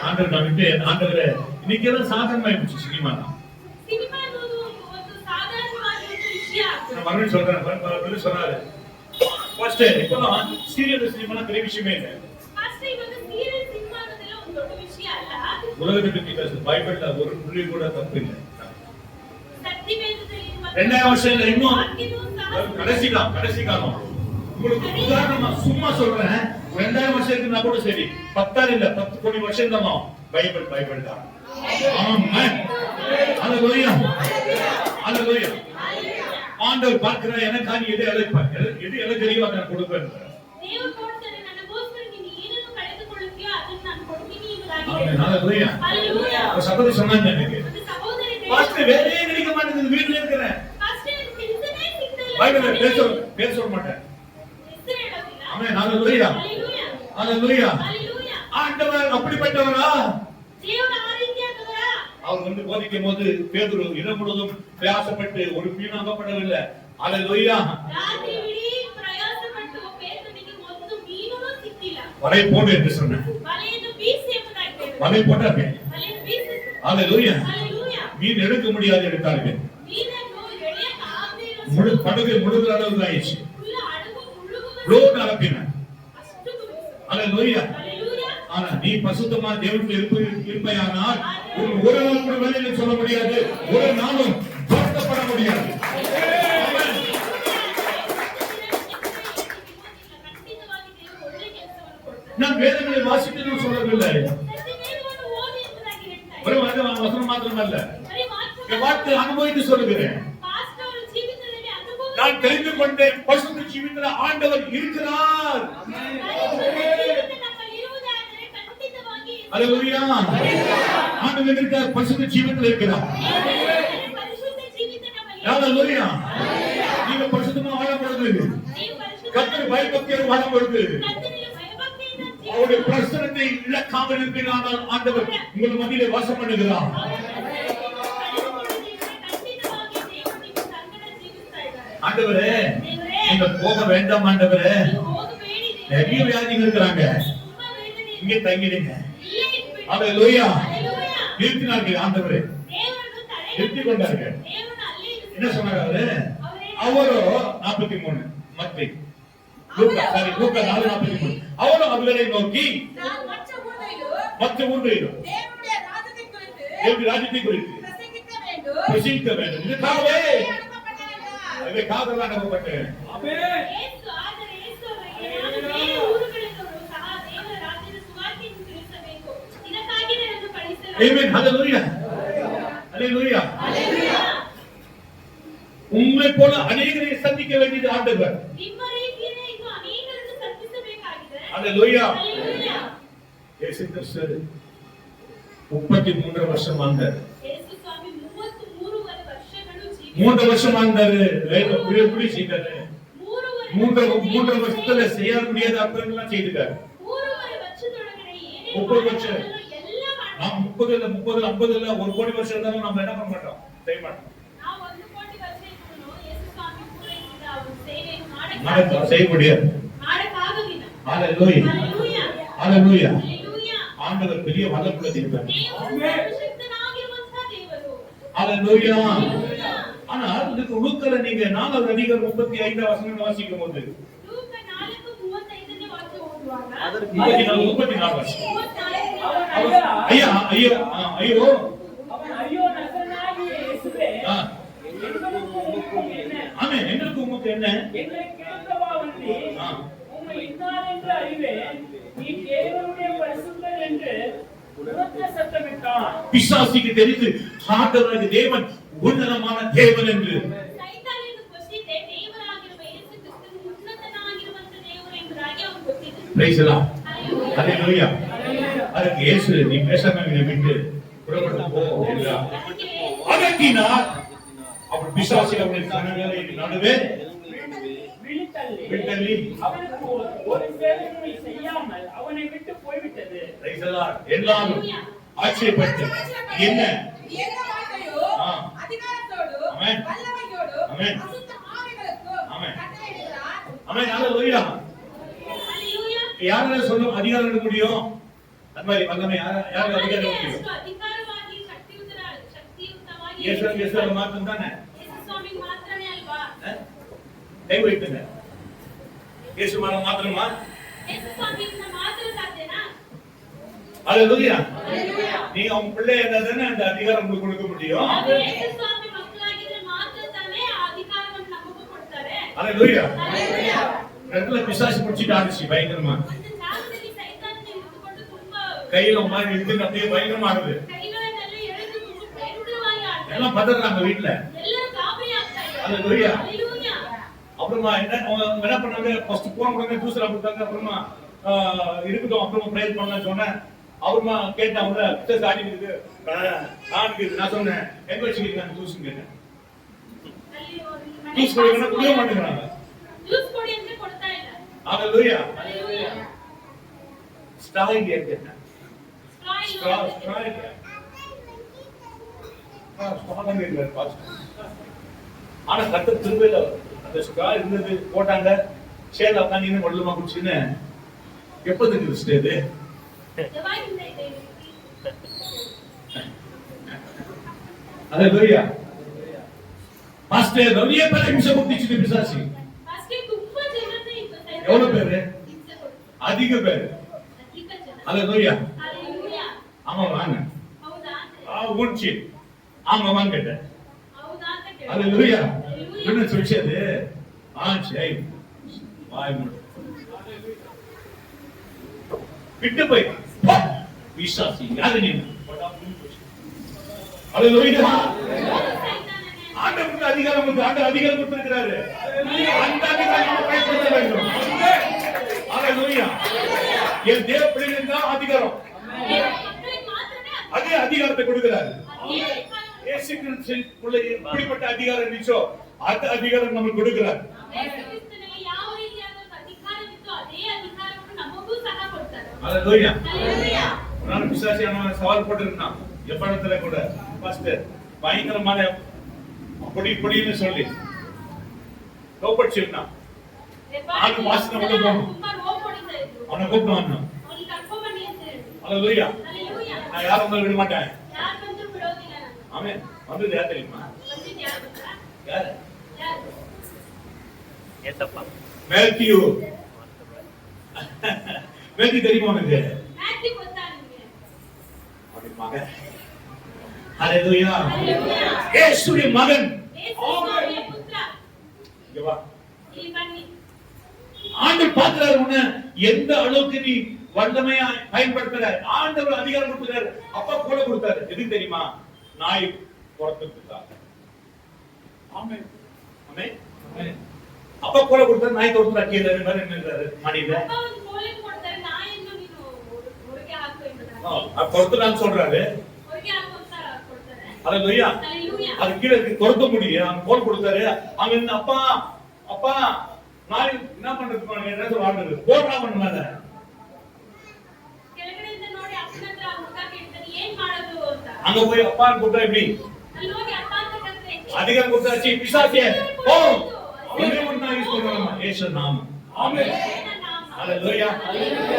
ஆண்டவர் நான் விட்டு ஆண்டவரே இன்னைக்கு எல்லாம் சாதாரணமாயிடுச்சு சினிமா. நான் மறுபடியும் சொல்றேன். சொன்னாரு ஃபர்ஸ்ட் இப்பதான் சீரியல் சினிமா பெரிய விஷயமே இல்லை. உலகத்துக்கு பைபிள்ல ஒரு புள்ளி கூட தப்பு இல்லை. 2000 வருஷம் இல்ல, இன்னும் கடைசி காலம். உங்களுக்கு உதாரணமா சும்மா சொல்றேன். 2000 வருஷத்துக்கு நான் கூட சரி 10 இல்ல 10 கோடி வருஷம் தான் பைபிள் தான். ஆமென். ஹalleluya. ஹalleluya. ஆண்டவர் பார்க்கிறார், எனக்கு நீ எது தெரியும் அதை நான் கொடுப்பேன். ದೇವರು ಕೊಡ್ತಾರೆ, ನನಗೋಸ್ಕರ ನೀನು ಏನನ್ನು ಕಳೆದುಕೊಳ್ಳುತ್ತೀಯೋ ಅದನ್ನು ನಾನು ಕೊಡ್ತೀನಿ ಎಂಬುದಾಗಿ ஆமென். ಹೇಳ್ತಾರೆ. ஹalleluya. ஹalleluya. ஒரு சகோதரி சொன்னாங்க எனக்கு, ಒಂದು ಸಹೋದರಿ பாஸ்டர் வேலையே கிடைக்க மாட்டேங்குது, வீட்ல இருக்கிறேன், ಫಸ್ಟ್ ಕೆಲಸನೇ ಸಿಗ್ತಿಲ್ಲ, பைபிள் பேச சொல்ல மாட்டேன். ಹೆಸರು ಹೇಳೋದಿಲ್ಲ. ஆமென். ஹalleluya. ஹalleluya. ஹalleluya. ஹalleluya. ஆண்டவர் அப்படிப்பட்டவரா? ದೇವರು ಆ ರೀತಿಯಾದವರಾ? அவர் போதிக்கும் போது பேதுரு இரவு முழுவதும் பிரயாசப்பட்டு ஒரு மீனாகப்படவில்லை. ஹalleluya. ರಾತ್ರಿಯಿಡೀ ಪ್ರಯಾಸಪಟ್ಟು ಪೇತ್ರನಿಗೆ ಒಂದು ಮೀನೂ ಸಿಕ್ಕಿಲ್ಲ. வலை போடு என்று சொன்னேன். வலைಯನ್ನು ಬೀಸಿ ಎಂಬುದಾಗಿ ಹೇಳಿದರು. வலை போட்டாங்க. வலைಯನ್ನು ಬೀಸಿದ್ರು. ஹalleluya. ஹalleluya. மீன் எடுக்க முடியாது எடுத்தார்கள். ಮೀನನ್ನು ಎಳೆಯಕ್ಕೆ ಆಗದೇ ಇರೋ படகு முழுகிற அளவுக்கு ஆயிடுச்சு. ಫುಲ್ ಹಡಗು ಮುಳುಗುವ லோட் அனுப்பின. ಅಷ್ಟು ತುಂಬಿಸಿದ್ರು. ஹalleluya. ஹalleluya. ஆனா நீ பசுத்தமான தேவனுக்கு இருப்பையானால் ஒரு நாள் கூட வெளியில சொல்ல முடியாது, ஒரு நாளும் துரத்தப்பட முடியாது. ஆமென். ಖಂಡಿತವಾಗಿ ದೇವರು ಒಳ್ಳೆ ಕೆಲಸವನ್ನು ಕೊಡ್ತಾರೆ. நான் வேதங்களை வாசிக்கணும்னு சொல்லவில்லை, ಸತ್ಯವೇದವನ್ನು ಓದಿ ಎಂಬುದಾಗಿ ಹೇಳ್ತಾರೆ. ஒரு வசனம் மாத்திரமல்ல, ಬರೀ ಮಾತ್ರ வார்த்தை அனுபவித்து சொல்லுகிறேன். ಪಾಸ್ಟರ್ ಅವರ ಜೀವಿತದಲ್ಲಿ ಅನುಭವ நான் தெரிந்து கொண்டேன், பசுத்த ஜீவிதத்தில் ஆண்டவர் இருக்கிறார். ನಮ್ಮಲ್ಲಿ ಇರುವುದಾದರೆ ಖಂಡಿತವಾಗಿ ஹalleluya. ஆண்டவர் இருக்கிறார், பசுத்த ஜீவிதத்தில் இருக்கிறார். ಪರಿಶುದ್ಧ ಜೀವಿತ ನಮ್ಮಲ್ಲಿ ஹalleluya. நீங்க பரிசுத்தமா வாழும் பொழுது, ನೀವು ಪರಿಶುದ್ಧ கர்த்தர் பயபக்தியோடு வாழும் பொழுது, ಕರ್ತನಿಗೆ ಭಯಭಕ್ತಿಯಿಂದ அவருடைய பிரசன்னத்தை இழக்காமல் இருப்பீர்கள், ஆண்டவர் உங்கள் மத்தியிலே வாசம் பண்ணுகிறார். ஆண்டவரே, நீங்க போக வேண்டாம் ஆண்டவரே, நிறைய வியாதிகள் இருக்கிறாங்க, இங்கே தங்கிடுங்க. ஹalleluya. நிறுத்தினார்கள் ஆண்டவரே, நிறுத்திக் கொண்டார்கள். என்ன சொன்னாங்க அவரு? அவரோ 43 லூக்கா 4:43 அவரோ அவர்களை நோக்கி நான் மற்ற ஊர்களிலும் தேவனுடைய ராஜ்யத்தை குறித்து தேவனுடைய ராஜ்யத்தை குறித்து பிரசங்கிக்க வேண்டும். இதுக்காகவே அனுப்பப்பட்டார்கள். இதற்காக அனுப்பப்பட்டேன். ஆமென். ஆமென். ஹalleluya. ஹalleluya. உங்களை போல அநேகரை சந்திக்க வேண்டியது ஆண்டவர். ஹalleluya. இயேசு கிறிஸ்து 33 வருஷம் வாழ்ந்தார். 3 வருஷம் வாழ்ந்தாரு. எப்படி செய்தாரு? 3 வருஷத்துல செய்ய முடியாத அற்புதங்கள்லாம் செய்தார். 30 வருஷம். நாம் 30 இல்ல 50 இல்ல 1 கோடி வருஷம் இருந்தாலும் நம்ம என்ன பண்ண மாட்டோம், செய்ய மாட்டோம். செய்ய முடியாது. ஹalleluya. ஹalleluya. ஆண்டவர் பெரிய வல்லமை இருக்கிறார். ஹalleluya. ஆனால் இதுக்கு லூக்கால நீங்க 4வது அதிகாரம் 35 வசனம் வாசிக்கும் போது 34 வருஷம். ஐயா ஐயோ ஐயோ அவன் ஐயோ நசரனாகிய இயேசுவே, ஆ, எங்களுக்கும் என்ன? ஆமென். எங்களுக்கு உமக்கு என்ன? எங்களை கேட்கவா வந்தீர்? ஆ. உம்மை இன்னார் என்று அறிவேன், நீ தேவனுடைய பரிசுத்தர் என்று உரத்த சத்தமிட்டான். பிசாசுக்கு தெரிந்து ஆண்டவராகிய தேவன் உன்னதமான தேவன் என்று. Praise the Lord. Hallelujah. அதுக்கு இயேசு நீ பேசாம என்னை விட்டு புறப்பட்டு போ என்றார். அதற்கினார் அவர் பிசாசுகள் அவருடைய கரங்களை நடுவே விட்டள்ளி அவனுக்கு ஒரு சேவையை செய்யாமல் அவனை விட்டு போய்விட்டது. Praise the Lord. எல்லாரும் ஆச்சரியப்பட்டு என்ன என்ன வார்த்தையோ ஆ. அதிகாரத்தோடு ஆமென். வல்லமையோடு ஆமென். அசுத்த ஆவிகளுக்கு ஆமென். கட்டளையிடுகிறார். ஆமென். ஹalleluya. யாரால சொல்ல அதிகாரம் எடுக்க முடியும்? அந்த மாதிரி வல்லமை யாரால அதிகாரம் எடுக்க முடியும்? இயேசு மாத்திரம் தானே. கை வைத்துங்க. இயேசு மாத்திரமா? ஹalleluya. நீங்க உங்க பிள்ளை என்னதானே அந்த அதிகாரம் உங்களுக்கு கொடுக்க முடியும். ஹalleluya. ரெண்டுல பிசாசு பிடிச்சிட்டு ஆடுச்சு பயங்கரமா. கையில மாதிரி எடுத்து அப்படியே பயங்கரமாகுது. கைகளெல்லாம் எழுந்து பயப்படுவாங்க. எல்லாம் பதறாங்க வீட்டுல. எல்லாம் காபியாகிறாங்க. ஹalleluya. ஹalleluya. அப்புறமா என்ன பண்ணாங்க, ஃபர்ஸ்ட் போன உடனே ஜூஸ் கொடுத்தாங்க. அப்புறமா இருக்கட்டும் அப்புறமா ப்ரேயர் பண்ணலாம்னு சொன்னேன். அப்புறமா கேட்டாங்க பிச்சை ஆடி இருக்குது. நான் சொன்னேன் எங்க வச்சுக்கிறீங்க ஜூஸ் கேட்டேன். ஜூஸ் குடிக்க மாட்டேங்கிறாங்க. ஜூஸ் குடி என்று கொடுத்தா இல்ல. ஹalleluya. ஹalleluya. ஸ்டாய் கேட்டேன். ஸ்டாய் ஆனா கத்த திருவிழா அந்த ஸ்ட்ரா இருந்தது போட்டாங்க. சேல உட்காந்து வெள்ளமா குடிச்சுன்னு எப்ப தெரிஞ்சு இது ஹalleluya. மாஸ்டர் நிறைய பேர் இம்சை கொடுத்துச்சு பிசாசு. எவ்வளவு பேரு? அதிக பேரு. ஹalleluya. ஆமா வாங்க. ஊன்ச்சி ஆமா வாங்க கேட்ட. ஹalleluya. என்ன சொல்லிச்சது? சரி வாய் மூடு. விட்டு போய் பிசாசு யாரு நீ? ஹalleluya. ஆண்டவருக்கு அதிகாரம் உண்டு. அதிகாரம் கொடுத்திருக்கிறாரு. அந்த அதிகாரம் பயன்படுத்த வேண்டும். ஹalleluya. என் தேவ பிள்ளைகளுக்கு தான் அதிகாரம். அதே அதிகாரத்தை கொடுக்கிறாரு. இயேசு கிறிஸ்துவுக்குள்ள எப்படிப்பட்ட அதிகாரம் இருந்துச்சோ அந்த அதிகாரம் நமக்கு கொடுக்கிறார். ஹalleluya. நான் பிசாசியான சவால் போட்டுருந்தான் எப்படத்துல கூட பாஸ்டர் பயங்கரமான பொடின்னு சொல்லி லோபடிச்சிருந்தான். ஆறு மாசத்துல உள்ள போகணும் அவனை கூப்பிட்டு வரணும். ஹalleluya. நான் யாரும் வந்து விட மாட்டேன். ஆமென். வந்தது யார் தெரியுமா? யார்? ஏசப்பா. மேத்யூ. மேத்யூ தெரியுமா உனக்கு? மேத்யூ கொத்தானுங்க. அவன் மகன். ஹalleluya. இயேசுவின் மகன். இயேசுவின் புத்திரன். இங்க வா. ஆண்டவர் பார்க்கிறார் உன்னை எந்த அளவுக்கு நீ வல்லமையா பயன்படுத்துற. ஆண்டவர் அதிகாரம் கொடுக்கிறார். அப்பா கூட கொடுத்தாரு. எதுக்கு தெரியுமா? நாய் துரத்துறதுக்காக. ஆமென். ஆமென். ஆமென். அப்பா கூட கொடுத்தாரு. நாய் துரத்துறா கீழே நின்றாரு மடியில. அப்பா வந்து கோலை போட்டாரு. நாய் என்ன நீ ஒருக்கே ஆக்குறீங்க. துரத்துறான்னு சொல்றாரு. ஒருக்கே ஆக்குறாரு கொடுத்தாரு. ஹalleluya. ஹalleluya. அது கீழே துரத்த முடியும். கோல் கொடுத்தாரு. அவன் அப்பா அப்பா நாய் என்ன பண்றது? என்ன சொல்றாரு? போடுறா பண்ணாத. அங்க போய் அப்பா கூப்பிட்டா எப்படி? அதிகாரம் கொடுத்தாச்சு. பிசாசே போ. ஒண்ணே ஒண்ணு யூஸ் பண்ணுவாங்க. இயேசு நாமம். ஆமென். ஹalleluya.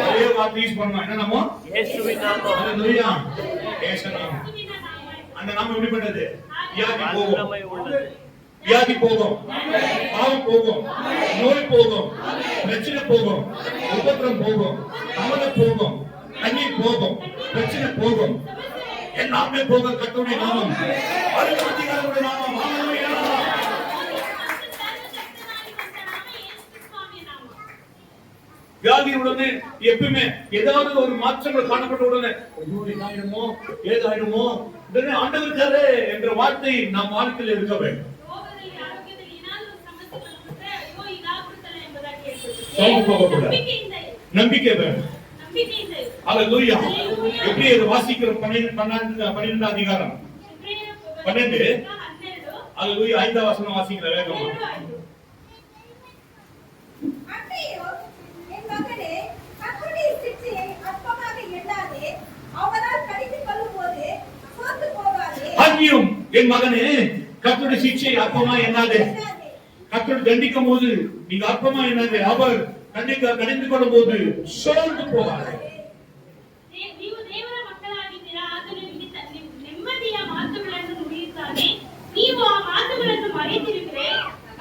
அதே வார்த்தை யூஸ் பண்ணுவாங்க. என்ன நாமம்? இயேசுவின் நாமம். ஹalleluya. இயேசு நாமம். அந்த நாமம் எப்படி பண்றது? வியாதி போகும். வியாதி போகும். பாவம் போகும். நோய் போகும். பிரச்சனை போகும். உபத்திரம் போகும். கவலை போகும். கண்ணீர் போகும். பிரச்சனை போகும். எல்லாமே போக கர்த்தருடைய நாமம். அதிகாரமுடைய நாமம். ஹalleluya. வியாதி உடனே எப்பவுமே ஏதாவது ஒரு மாற்றங்கள் காணப்பட்ட உடனே ஐயோ என்னாயிடுமோ ஏதாயிடுமோ உடனே ஆண்டவருக்காரே என்ற வார்த்தை நாம் வாழ்க்கையில் இருக்க வேண்டும். நம்பிக்கை வேண்டும். ஹalleluya. எப்படி இது வாசிக்கிறோம்? 12 அதிகாரம் 12 ஹalleluya 5ஆம் வசனம் வாசிக்கிற வேகமா. அன்றையோ என் மகனே கர்த்தருடைய சிட்சையை அற்பமாக எண்ணாதே. அவனால் கடிந்து கொள்ளும்போது சோர்ந்து போகாதே. அன்றியும் என் மகனே கர்த்தருடைய சிட்சையை அற்பமா எண்ணாதே. கர்த்தர் தண்டிக்கும் போது நீங்க அற்பமா எண்ணாதே. அவர் கடிந்து கொள்ளும் போது சோர்ந்து போகாதே. ನೀವು ದೇವರ ಮಕ್ಕಳಾಗಿದ್ದೀರಾ. ಆತನು ನೆಮ್ಮದಿಯ ಮಾತುಗಳನ್ನು ನುಡಿಯುತ್ತಾನೆ. ನೀವು ಆ ಮಾತುಗಳನ್ನು ಮರೆತಿರುವಿರೆ.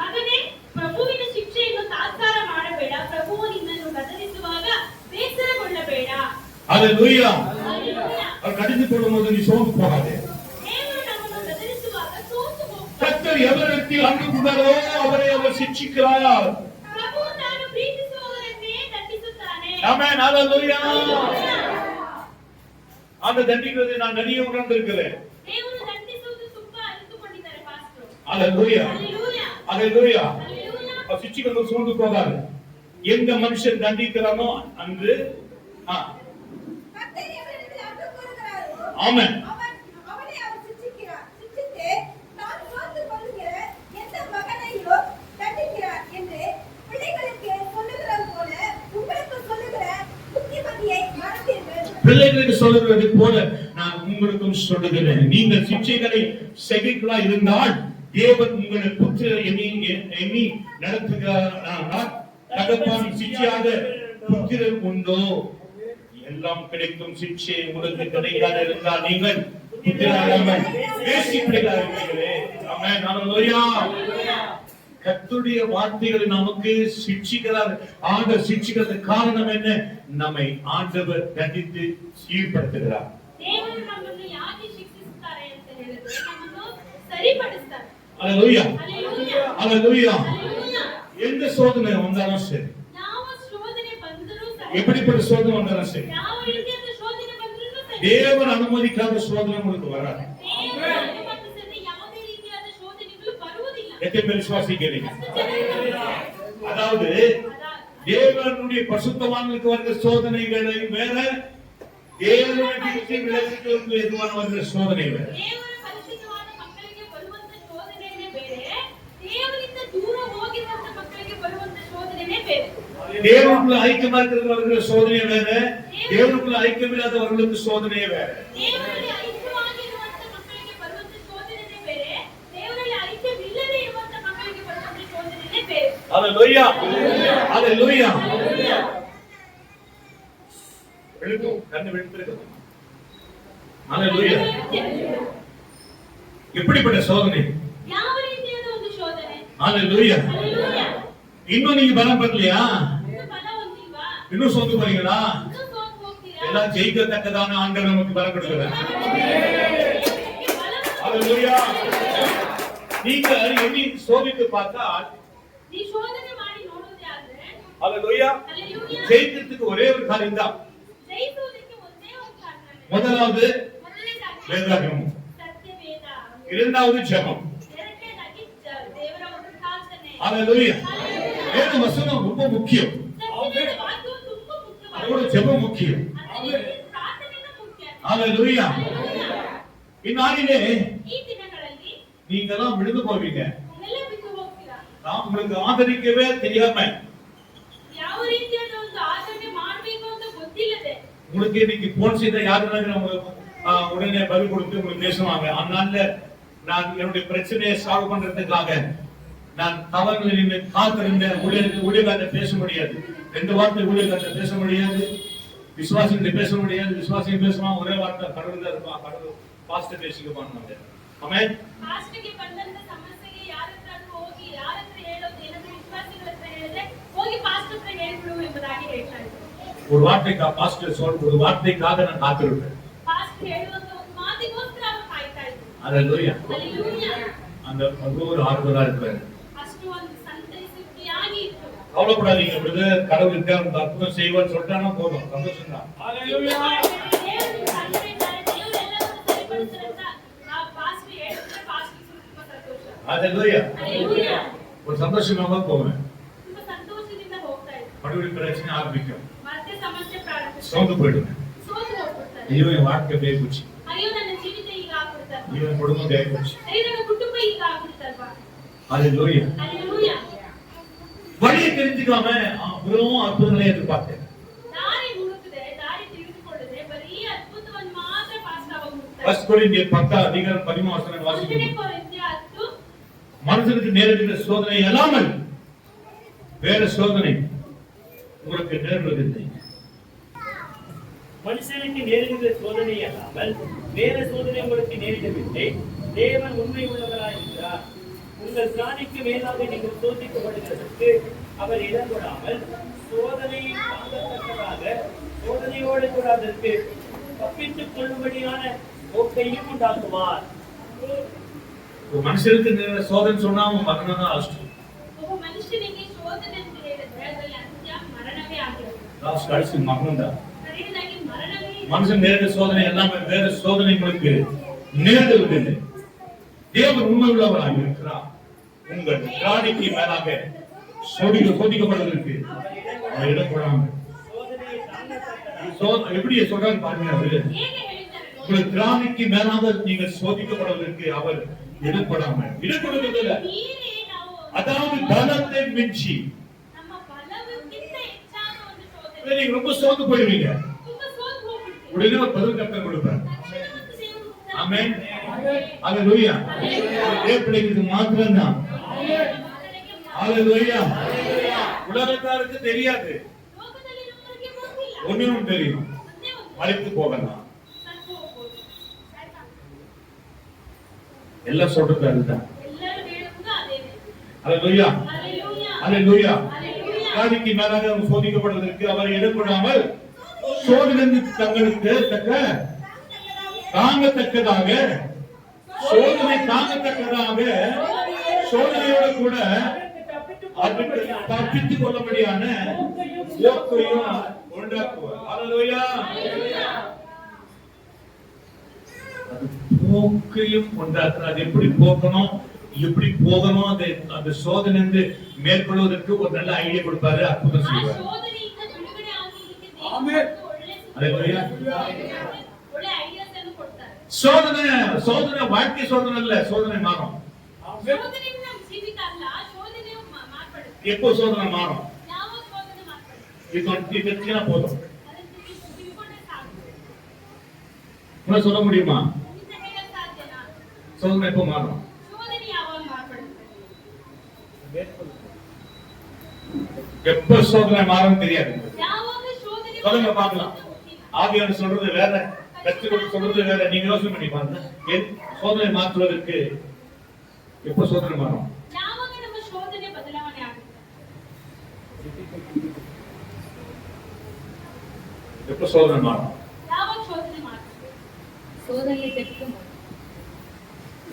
ಮಗನೇ, ಪ್ರಭುವಿನ ಶಿಕ್ಷೆಯನ್ನು ತಾತ್ಸಾರ ಮಾಡಬೇಡ. ಪ್ರಭುವು ನಿನ್ನನ್ನು ಗದರಿಸುವಾಗ ಬೇಸರಗೊಳ್ಳಬೇಡ. ஹalleluya. ஹalleluya. அவர் கடிந்து கொள்ளும் போது நீ சோர்ந்து போகாதே. தேவன் நம்மை ಗದರಿಸುವಾಗ ಸೋತು ಹೋಗಬೇಡ. கர்த்தர் எவருக்கு அன்பு கொண்டாரோ அவரை அவர் சிட்சிக்கிறார். ಪ್ರಭು ತಾನು ಪ್ರೀತಿಸುವವರನ್ನೇ ದಂಡಿಸುತ್ತಾನೆ. ஆமென். ஹalleluya. அந்த தண்டிக்கிறதை நான் நிறைய உணர்ந்திருக்கிறேன். ದೇವರು ದಂಡಿಸುವುದು ತುಂಬಾ ಅರಿತುಕೊಂಡಿದ್ದಾರೆ ಪಾಸ್ಟರ್. அல்லேலூயா, Hallelujah. அல்லேலூயா. Hallelujah. சிச்சிகள் சோர்ந்து போகாது. எந்த மனுஷன் தண்டிக்கிறானோ அன்று கர்த்தர் எவரிடத்தில் அன்பு கூறுகிறாரோ ஆமென். அவனை அவர் சிட்சிக்கிறார். சிட்சித்து தான் சோர்ந்து கொள்ளுகிற எந்த மகனையோ தண்டிக்கிறார் என்று பிள்ளைகளுக்கு சொல்லுகிறது போல உங்களுக்கு சொல்லுகிற புத்திமதியை மறந்தீர்கள். பிள்ளைகளுக்கு சொல்லுகிறது போல நான் உங்களுக்கும் சொல்லுகிறேன். நீங்கள் சிட்சைகளை செய்கிறீர்களா இருந்தால் தேவன் உங்களை புத்திரரை எண்ணி நடத்துகிறார். தகப்பன் சிட்சையாக புத்திரர் உண்டோ? எல்லாம் கிடைக்கும் சிட்சை உங்களுக்கு கிடைக்காத இருந்தால் நீங்கள் புத்திரராகாமல் வேசி பிள்ளைகளாக இருக்கிறீர்களே. ஆமென். ஹல்லேலூயா. கர்த்தருடைய வார்த்தைகளை நமக்கு சிட்சிக்கிறார். ஆண்டவர் சிட்சிக்கிறதுக்கு காரணம் என்ன? நம்மை ஆண்டவர் தண்டித்து சீர்படுத்துகிறார். ದೇವರು ನಮ್ಮನ್ನು ಯಾಕೆ ಶಿಕ್ಷಿಸುತ್ತಾರೆ ಅಂತ ಹೇಳಿದ್ರೆ ನಮ್ಮನ್ನು ಸರಿಪಡಿಸ್ತಾರೆ. ஹல்லேலூயா, Hallelujah. ஹல்லேலூயா. Hallelujah. எந்த சோதனை வந்தாலும் சரி, ಯಾವ ಶೋಧನೆ ಬಂದರೂ ಸರಿ, எப்படிப்பட்ட சோதனை வந்தாலும் சரி, ಯಾವ ರೀತಿಯಾದ ಶೋಧನೆ ಬಂದರೂ ಸರಿ, தேவன் அனுமதிக்காத சோதனை உங்களுக்கு வராது. ದೇವರು ಅನುಮತಿಸದೆ ಯಾವುದೇ ರೀತಿಯಾದ ಶೋಧನೆಗಳು ಬರುವುದಿಲ್ಲ. எத்தனை பேர் விசுவாசிக்கிறீங்க? ಅಷ್ಟು ಜನರು அதாவது தேவனுடைய பரிசுத்தவான்களுக்கு வருகிற சோதனைகளை வேற, தேவனுடைய விளக்குகளுக்கு எதுவான வருகிற சோதனை வேற. ದೇವರ ಪರಿಶುದ್ಧವಾದ ಮಕ್ಕಳಿಗೆ ಬರುವಂತ ಶೋಧನೆನೇ ಬೇರೆ, ದೇವರಿಂದ ದೂರ ಹೋಗಿರುವಂತ ಮಕ್ಕಳಿಗೆ ಬರುವಂತ ಶೋಧನೆನೇ ಬೇರೆ. தேவனுக்குள்ள ஐக்கியமா இருக்கிறவர்களுக்கு சோதனை வேற, தேவனுக்குள்ள ஐக்கியமில்லாதவர்களுக்கு சோதனை வேற. ದೇವರಲ್ಲಿ ಐಕ್ಯವಾಗಿರುವಂತ ಮಕ್ಕಳಿಗೆ ಬರುವಂತ ಶೋಧನೆನೇ ಬೇರೆ, ದೇವರಲ್ಲಿ ಐಕ್ಯವಿಲ್ಲದೆ ಇರುವಂತ ಮಕ್ಕಳಿಗೆ ಬರುವಂತ ಶೋಧನೆನೇ ಬೇರೆ. ஹல்லேலூயா, ஹல்லேலூயா. Hallelujah. எழுதும் கண்ணு வெளுத்திருக்குது. ஹல்லேலூயா. எப்படிப்பட்ட சோதனை? ಯಾವ ರೀತಿಯಾದ ಒಂದು ಶೋಧನೆ? ஹல்லேலூயா. Hallelujah. இன்னும் நீங்க பலம் பெறலையா? ಇನ್ನು ಬಲ ಹೊಂದಿಲ್ವಾ? இன்னும் சோர்ந்து போறீங்களா? ಇನ್ನು ಸೋತು ಹೋಗ್ತೀರಾ? எல்லாம் ஜெயிக்கத்தக்கதான ஆண்டவர் நமக்கு பலம் கொடுக்கிறார். ನಿಮಗೆ ಬಲವನ್ನು ஹல்லேலூயா. நீங்க எண்ணி சோதித்து பார்த்தால், ಈ ಶೋಧನೆ ಮಾಡಿ ನೋಡುವುದೇ ಆದ್ರೆ, ஹல்லேலூயா, Hallelujah. ஜெயிக்கிறதுக்கு ஒரே ஒரு காரியம் தான். ಜಯಿಸುವುದಕ್ಕೆ ಒಂದೇ ಒಂದು ಕಾರಣ. முதலாவது ಮೊದಲನೇದಾಗಿ வேதாகமம், ಸತ್ಯವೇದ, இரண்டாவது ஜெபம். ಎರಡನೇದಾಗಿ ದೇವರ ಒಂದು ಪ್ರಾರ್ಥನೆ. ஹல்லேலூயா. Hallelujah. வேத வசனம் ரொம்ப முக்கியம். ಸತ್ಯವೇದ ವಾಕ್ಯವು ತುಂಬಾ ಮುಖ್ಯವಾಗಿದೆ. அதோட ஜெபம் முக்கியம். ಅದರಲ್ಲಿ ಪ್ರಾರ್ಥನೆನೂ ಮುಖ್ಯ. ஹல்லேலூயா. இந்நாளிலே ಈ ದಿನಗಳಲ್ಲಿ நீங்கெல்லாம் விழுந்து போவீங்க. ಎಲ್ಲ ಬಿಟ್ಟು ಹೋಗ್ತೀರಾ. நான் உங்களுக்கு ஆதரிக்கவே தெரியாம, ಯಾವ ರೀತಿಯಾದ ಒಂದು ಆಚರಣೆ ಮಾಡಬೇಕು ಅಂತ ಗೊತ್ತಿಲ್ಲದೆ, உங்களுக்கு இன்னைக்கு போன் செய்த யாருன்னா உடனே பதில் கொடுத்து உங்களுக்கு பேசுவாங்க. அதனால நான் என்னுடைய பிரச்சனையை சால்வ் பண்றதுக்காக நான் தவறுகளை நின்று காத்திருந்த ஊழியர்காரத்தை பேச முடியாது. 2 வார்த்தை ஊழியர்காரத்தை பேச முடியாது, விசுவாசிகளை பேச முடியாது. விசுவாசிகள் பேசுவான் ஒரே வார்த்தை, கடவுள் தான் இருப்பான், கடவுள் பாஸ்டர் பேசிக்க பண்ணுவாங்க. ஆமென். ಪಾಸ್ಟ್ಗೆ ಬಂದಂತ ಸಮಸ್ಯೆಗೆ ಯಾರ ಹತ್ರ ಹೋಗಿ ಯಾರ ಹತ್ರ ಹೇಳೋದು ಏನಂದ್ರೆ ವಿಶ್ವಾಸಿಗಳ ಹತ್ರ ಹೇಳಿದ್ರೆ ಹೋಗಿ ಪಾಸ್ಟರ್ ಹತ್ರ ಹೇಳ್ಬಿಡು ಎಂಬುದಾಗಿ ಹೇಳ್ತಾ ಇದ್ರು. ஒரு வார்த்தைக்காக பாஸ்டர் சொல்ற ஒரு வார்த்தைக்காக நான் காத்திருப்பேன். ಪಾಸ್ಟರ್ ಹೇಳುವಂತ ಒಂದು ಮಾತಿಗೋಸ್ಕರ ಅವರು ಕಾಯ್ತಾ ಇದ್ರು. ஹல்லேலூயா. Hallelujah. அந்த ஒரு ஆறுதலா இருப்பாரு. ಅಷ್ಟು ಒಂದು ಸಂತೈಸುವಿಕೆಯಾಗಿ ಇತ್ತು. கவலைப்படாதீங்க பிரதர், கடவுள் இருக்காரு, அற்புதம் செய்வான்னு சொல்லிட்டானா போதும், சந்தோஷம் தான். Hallelujah. ದೇವರು ತಂದೆ ಇದ್ದಾರೆ, ದೇವರು ಎಲ್ಲವನ್ನೂ ಸರಿಪಡಿಸ್ತಾರೆ ಅಂತ ಆ ಪಾಸ್ಟರ್ ಹೇಳಿದ್ರೆ ಪಾಸ್ಟರ್ ತುಂಬಾ ಸಂತೋಷ. ஹல்லேலூயா. Hallelujah. ஒரு சந்தோஷமா போவேன். ತುಂಬಾ ಸಂತೋಷದಿಂದ ಹೋಗ್ತಾ ಇದ್ರು. மறுபடியும் பிரச்சனை ஆரம்பிக்கும், ಮತ್ತೆ ಸಮಸ್ಯೆ ಪ್ರಾರಂಭಿಸಿದ್ರು. சோர்ந்து போயிடுவேன். ಸೋತು ಹೋಗ್ಬಿಡ್ತಾರೆ. ஐயோ என் வாழ்க்கை போய் போச்சு, ಅಯ್ಯೋ ನನ್ನ ಜೀವಿತ ಈಗ ಆಗ್ಬಿಡ್ತಾರೆ. ஐயோ என் குடும்பம் போய் போச்சு. ಅಯ್ಯೋ ನನ್ನ ಕುಟುಂಬ ಈಗ ಆಗ್ಬಿಡ್ತಾರಲ್ವಾ. ஹல்லேலூயா. Hallelujah. வழியை தெரிஞ்சுக்காம வெறும் அற்புதங்களை எதிர்பார்த்தேன். ದಾರಿ ಹುಡುಕದೆ, ದಾರಿ ತಿಳಿದುಕೊಳ್ಳದೆ ಬರೀ ಅದ್ಭುತವನ್ನು ಮಾತ್ರ ಪಾಸ್ಟರ್ ಆಗಿ ಹುಡುಕ್ತಾರೆ. ஃபர்ஸ்ட் கொரிந்தியர் 10:13 வாசிக்கும். 1 ಕೊರಿಂಥ್ಯ 10 மனுஷனுக்கு நேரிடுகிற சோதனை அல்லாமல் வேற சோதனை உங்களுக்கு நேரிடுவதில்லை. மனுஷனுக்கு நேரிடுகிற சோதனை அல்லாமல் வேற சோதனை உங்களுக்கு நேரிடவில்லை. தேவன் உண்மை உள்ளவராய் இருக்கிறார். உங்கள் பிராணிக்கு மேலாக நீங்கள் சோதிக்கப்படுகிறதற்கு அவர் இடம் கொடாமல் சோதனையை தாங்கத்தக்கதாக சோதனையோடு கூட அதற்கு தப்பித்துக் கொள்ளும்படியான போக்கையும் உண்டாக்குவார். ஒரு மனுஷனுக்கு சோதனை சொன்னா அவன் மரணம் தான் அஷ்டம். ಒಬ್ಬ ಮನುಷ್ಯನಿಗೆ ಶೋಧನೆ ಅಂತ ಹೇಳಿದ್ರೆ ಅದರಲ್ಲಿ ಅಂತ್ಯ ಮರಣವೇ ಆಗಿರುತ್ತೆ. லாஸ்ட் கடைசி மரணம் தான். ಕಡೆಯದಾಗಿ ಮರಣವೇ ಇದೆ. மனுஷன் நேரிட சோதனை எல்லாமே வேற சோதனை உங்களுக்கு நேரிடுவதில்லை. தேவன் உண்மை உள்ளவராக இருக்கிறார். உங்கள் திராணிக்கு மேலாக சோதிக்கப்படுவதற்கு இடப்படாமல் எப்படி சொல்றாரு பாருங்க. அவரு உங்கள் திராணிக்கு மேலாக நீங்கள் சோதிக்கப்படுவதற்கு அவர் இடப்படாமல் இடம் கொடுக்கவில்லை. அதாவது பலத்தை மிஞ்சி நீங்க ரொம்ப சோர்ந்து போயிடுவீங்க. உடனே ஒரு பதில் கர்த்தர் கொடுப்பார். ஆமென். ஹalleluya. தேவனுக்கு மாத்திரம் தான். ஹalleluya. உலகத்தாருக்கு தெரியாது. ஒண்ணும் தெரியும். மறைத்து போகலாம். எல்லாம் சொல்றது அதுதான். ஹalleluya. ஹalleluya. திராணிக்கு மேலாக சோதிக்கப்படுவதற்கு அவர் இடப்படாமல் சோதனை தங்களுக்கு தாங்கத்தக்கதாக சோதனை தாங்கத்தக்கதாக சோதனையோட கூட தப்பித்துக் கொள்ளபடியான போக்கையும் உண்டாக்குவார். ஹalleluya. போக்கையும் உண்டாக்குறார். அது எப்படி போக்கணும், எப்படி போகணும், அந்த சோதனை மேற்கொள்வதற்கு ஒரு நல்ல ஐடியா கொடுப்பாரு, அற்புதம் செய்வார். சோதனை வாழ்க்கை சோதனை இல்ல, சோதனை மாறும். எப்போ சோதனை மாறும்? போதும் சொல்ல முடியுமா? சோதனை எப்போ மாறும்? எப்ப சோதனை மாறும் தெரியாது. சொல்லுங்க பார்க்கலாம். ஆவியானவர் சொல்றது வேற, கர்த்தர் சொல்றது வேற. நீங்க யோசனை பண்ணி பாருங்க. சோதனை மாற்றுவதற்கு எப்ப சோதனை மாறும்? எப்ப சோதனை மாறும்?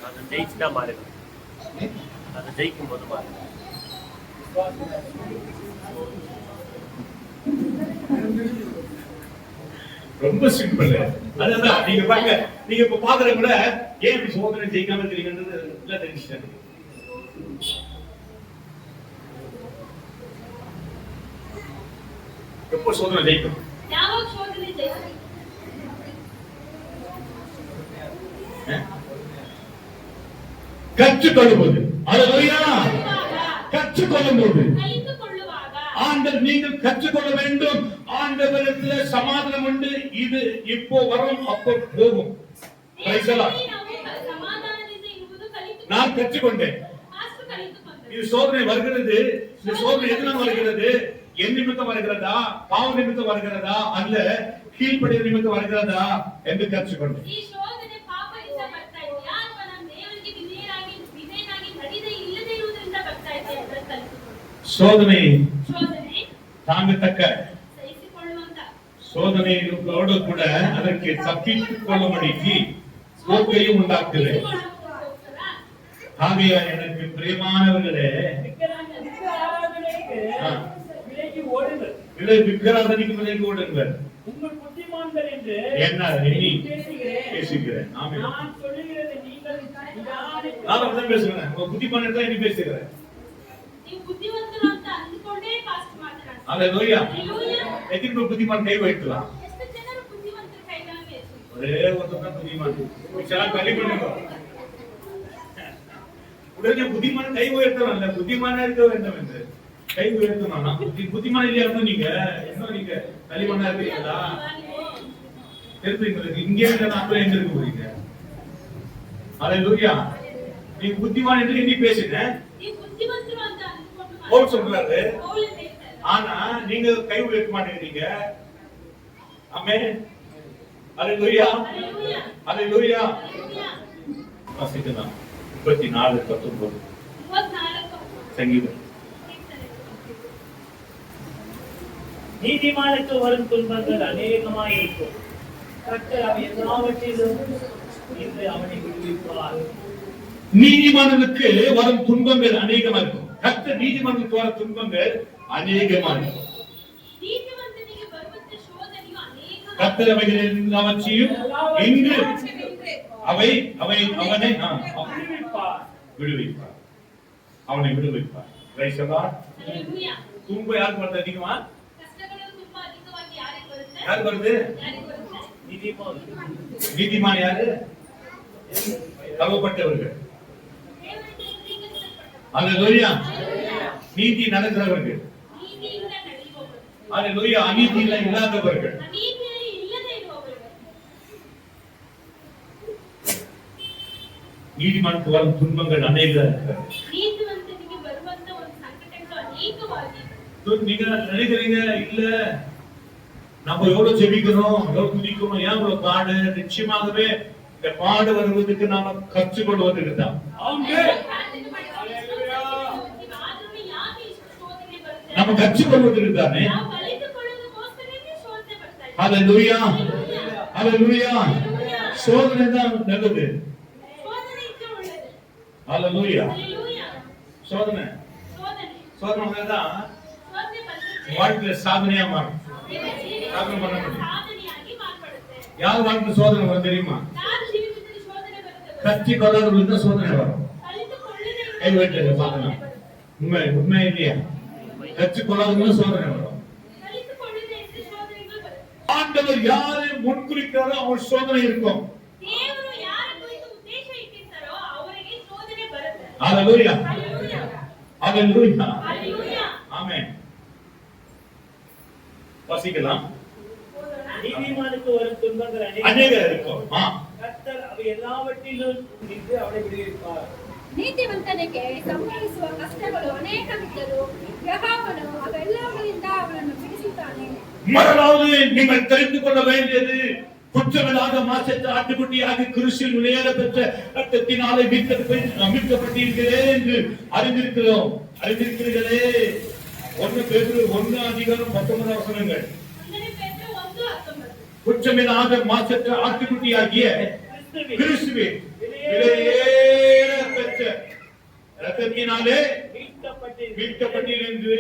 அது ஜெயிச்சுட்டா மாறுது. அது ஜெயிக்கும் போது மாறுது. ரொம்ப சிம்பிள். அதுதான் நீங்க பாருங்க. நீங்க இப்ப பாக்குற கூட ஏன் இப்படி சோதனை ஜெயிக்காம இருக்கீங்கன்றது எல்லாம் தெரிஞ்சுட்டாங்க. எப்போ சோதனை ஜெயிக்கும்? கற்றுக்கொள்ளும்போது. ஹalleluya. கற்றுக்கொள்ளும்போது ஆண்டவர் நீங்கள் கற்றுக்கொள்ள வேண்டும். ஆண்டவரிடத்தில் சமாதானம் உண்டு. இது இப்போ வரும், அப்போ போகும். நான் கற்றுக்கொண்டேன். இது சோதனை வருகிறது. இந்த சோதனை எதனால் வருகிறது? என் நிமித்தம் வருகிறதா, பாவ நிமித்தம் வருகிறதா, அல்ல கீழ்ப்படிய நிமித்தம் வருகிறதா என்று கற்றுக்கொண்டேன். சோதனை தாங்கத்தக்க சோதனையோடு கூட அதற்கு தப்பித்துக் கொள்ளும்படிக்கு போக்கையும் உண்டாக்குகிறேன். ஆகையா எனக்கு பிரியமானவர்களே, விக்கிராதனைக்கு விலகி ஓடுங்கள். உங்கள் புத்திமான்கள் என்று என்ன எண்ணி பேசுகிறேன். நான் சொல்லுகிறது நீங்கள் நான் அப்படிதான் பேசுகிறேன். உங்க புத்திமான் தான் எண்ணி பேசுகிறேன். ஹalleluya. எத்தனை புத்திமான் கை வைக்கலாம்? ஒரே ஒருத்தன் புத்திமான். விசாரம் கலி பண்ணுங்க. உடனே புத்திமான் கை உயர்த்தலாம். இல்ல புத்திமானா இருக்க வேண்டும் என்று கை உயர்த்தணும்னா புத்திமான் இல்லையா இருந்தா நீங்க என்ன நீங்க களிமண்ணா இருக்கீங்களா? தெரிஞ்சுங்களுக்கு இங்கே அப்புறம் எங்க இருக்க போறீங்க? ஹalleluya. நீ புத்திமான் என்று எண்ணி பேசுங்க. பவுல் சொல்றாரு. ஆனா நீங்க கை உயர்த்த மாட்டேங்கிறீங்க. ஆமென். ஹalleluya. ஹalleluya. வாசிக்கலாம். 34:19 சங்கீதம். நீதிமானுக்கு வரும் துன்பங்கள் அநேகமாய் இருக்கும். கர்த்தர் அவன் எல்லாவற்றிலும் இன்று அவனை விடுவிப்பார். நீதிமானுக்கு வரும் துன்பங்கள் அநேகமா இருக்கும். கர்த்தர் நீதிமானுக்கு வரும் துன்பங்கள் அநேகமா இருக்கும். கர்த்தர் அவைகளை எல்லாவற்றையும் இன்று அவை அவை அவனை விடுவிப்பார். விடுவிப்பார். அவனை விடுவிப்பார். Praise the lord. ஹalleluya. துன்பம் யாருக்கு வருது அதிகமா? கஷ்டங்களும் துன்பம் அதிகமாகி யாருக்கு வருது? யாருக்கு வருது? யாருக்கு வருது? நீதிமான் யாரு? தவப்பட்டவர்கள். தேவனுக்கு தீர்க்கதரிசிப்பட்டவர்கள். அல்லேலூயா. ஹalleluya. நீதி நடக்கிறவர்கள். நீதியுள்ள நடிப்பவர்கள். அல்லேலூயா. அநீதியில இல்லாதவர்கள். அநீதியை இல்லதை இடுபவர்கள். நீதிமானுக்கு வரும் துன்பங்கள் அநேகம் இருக்கிறது. நீதிವಂತನಿಗೆ ಬರುವಂತ ಒಂದು ಸಂಕಟಗಳು ಅನೇಕವಾಗಿದೆ. நீங்க நினைக்கிறீங்க இல்ல நம்ம எவ்வளவு ஜெபிக்கிறோம், எவ்வளவு துதிக்கிறோம், ஏன் இவ்வளவு பாடு? நிச்சயமாகவே இந்த பாடு வருவதற்கு நாம கற்றுக்கொள்வதற்கு தான். ಪ್ರಾರ್ಥನೆ ಮಾಡಿದಾಗ ಆದ್ರೂ ಯಾಕೆ ಇಷ್ಟು ಶೋಧನೆ ಬರುತ್ತೆ? நம்ம கற்றுக்கொள்வதற்கு தானே. ನಾವು ಕಲಿತುಕೊಳ್ಳೋದಕ್ಕೋಸ್ಕರನೇ ಶೋಧನೆ ಬರ್ತಾ ಇದೆ. ஹalleluya. ஹalleluya. சோதனை தான் நல்லது. ಶೋಧನೆ ಇದ್ರೆ ಒಳ್ಳೆಯದು. ஹalleluya. ಹalleluya. சோதனை ಶೋಧನೆ சோதனை தான் ಶೋಧನೆ ಬಂದ್ರೆ வாழ்க்கையில சாதனையா மாறும். ನಿಮ್ಮ ಜೀವಿತ ಸಾಧನೆ பண்ண முடியும். ಸಾಧನೆಯಾಗಿ ಮಾರ್ಪಡುತ್ತೆ. யார் வாழ்க்கை சோதனை வரும் தெரியுமா? ಯಾರ ಜೀವಿತದಲ್ಲಿ ಶೋಧನೆ ಬರುತ್ತೆ? கற்றுக்கொள்ளாதவர்களுக்கு தான் சோதனை வரும். ಕಲಿತುಕೊಳ್ಳದೆ கை வைத்தது பாருங்க. உண்மை உண்மை இல்லையா? கற்றுக்கொள்ளாதவங்களும் சோதனை வரும். ಕಲಿತುಕೊಳ್ಳದೆ ಇದ್ರೆ ಶೋಧನೆಗಳು ಬರುತ್ತೆ. ஆண்டவர் யாரை முன்குறிக்கிறாரோ அவர் சோதனை இருக்கும். ದೇವರು ಯಾರ ಕುರಿತು ಉದ್ದೇಶ ಇಟ್ಟಿರ್ತಾರೋ ಅವರಿಗೆ ಶೋಧನೆ ಬರುತ್ತೆ. ஹalleluya. ಹalleluya. ஹalleluya. ಹalleluya. ஆமென். வாசிக்கலாம். ಓದೋಣ. நீதிமானுக்கு வரும் துன்பங்கள் அநேகம் இருக்கும். கர்த்தர் அவை எல்லாவற்றிலும் நின்று அவனை விடுவிப்பார். ನೀತಿವಂತನಿಗೆ ಸಂಭವಿಸುವ ಕಷ್ಟಗಳು ಅನೇಕವಿದ್ದರೂ ಯೆಹೋವನು ಅವೆಲ್ಲವುಗಳಿಂದ ಅವನನ್ನು ಬಿಡಿಸುತ್ತಾನೆ. மரணாவது நீங்கள் தெரிந்து கொள்ள வேண்டியது குற்றமில்லாத மாசற்ற ஆட்டுக்குட்டியாக கிறிஸ்துவின் விளையாட பெற்ற ரத்தத்தினாலே மீட்கப்பட்டீர்களே என்று அறிந்திருக்கிறோம். அறிந்திருக்கிறீர்களே. 1 பேதுரு 1:19 வசனங்கள். ಒಂದನೇ ಪೇತ್ರ 1:19. குற்றமில்லாத மாசற்ற ஆட்டுக்குட்டியாகிய கிறிஸ்துவின் கிறிஸ்துவின் விலையேற பெற்ற ரத்தத்தினாலே மீட்கப்பட்டீர்கள் என்று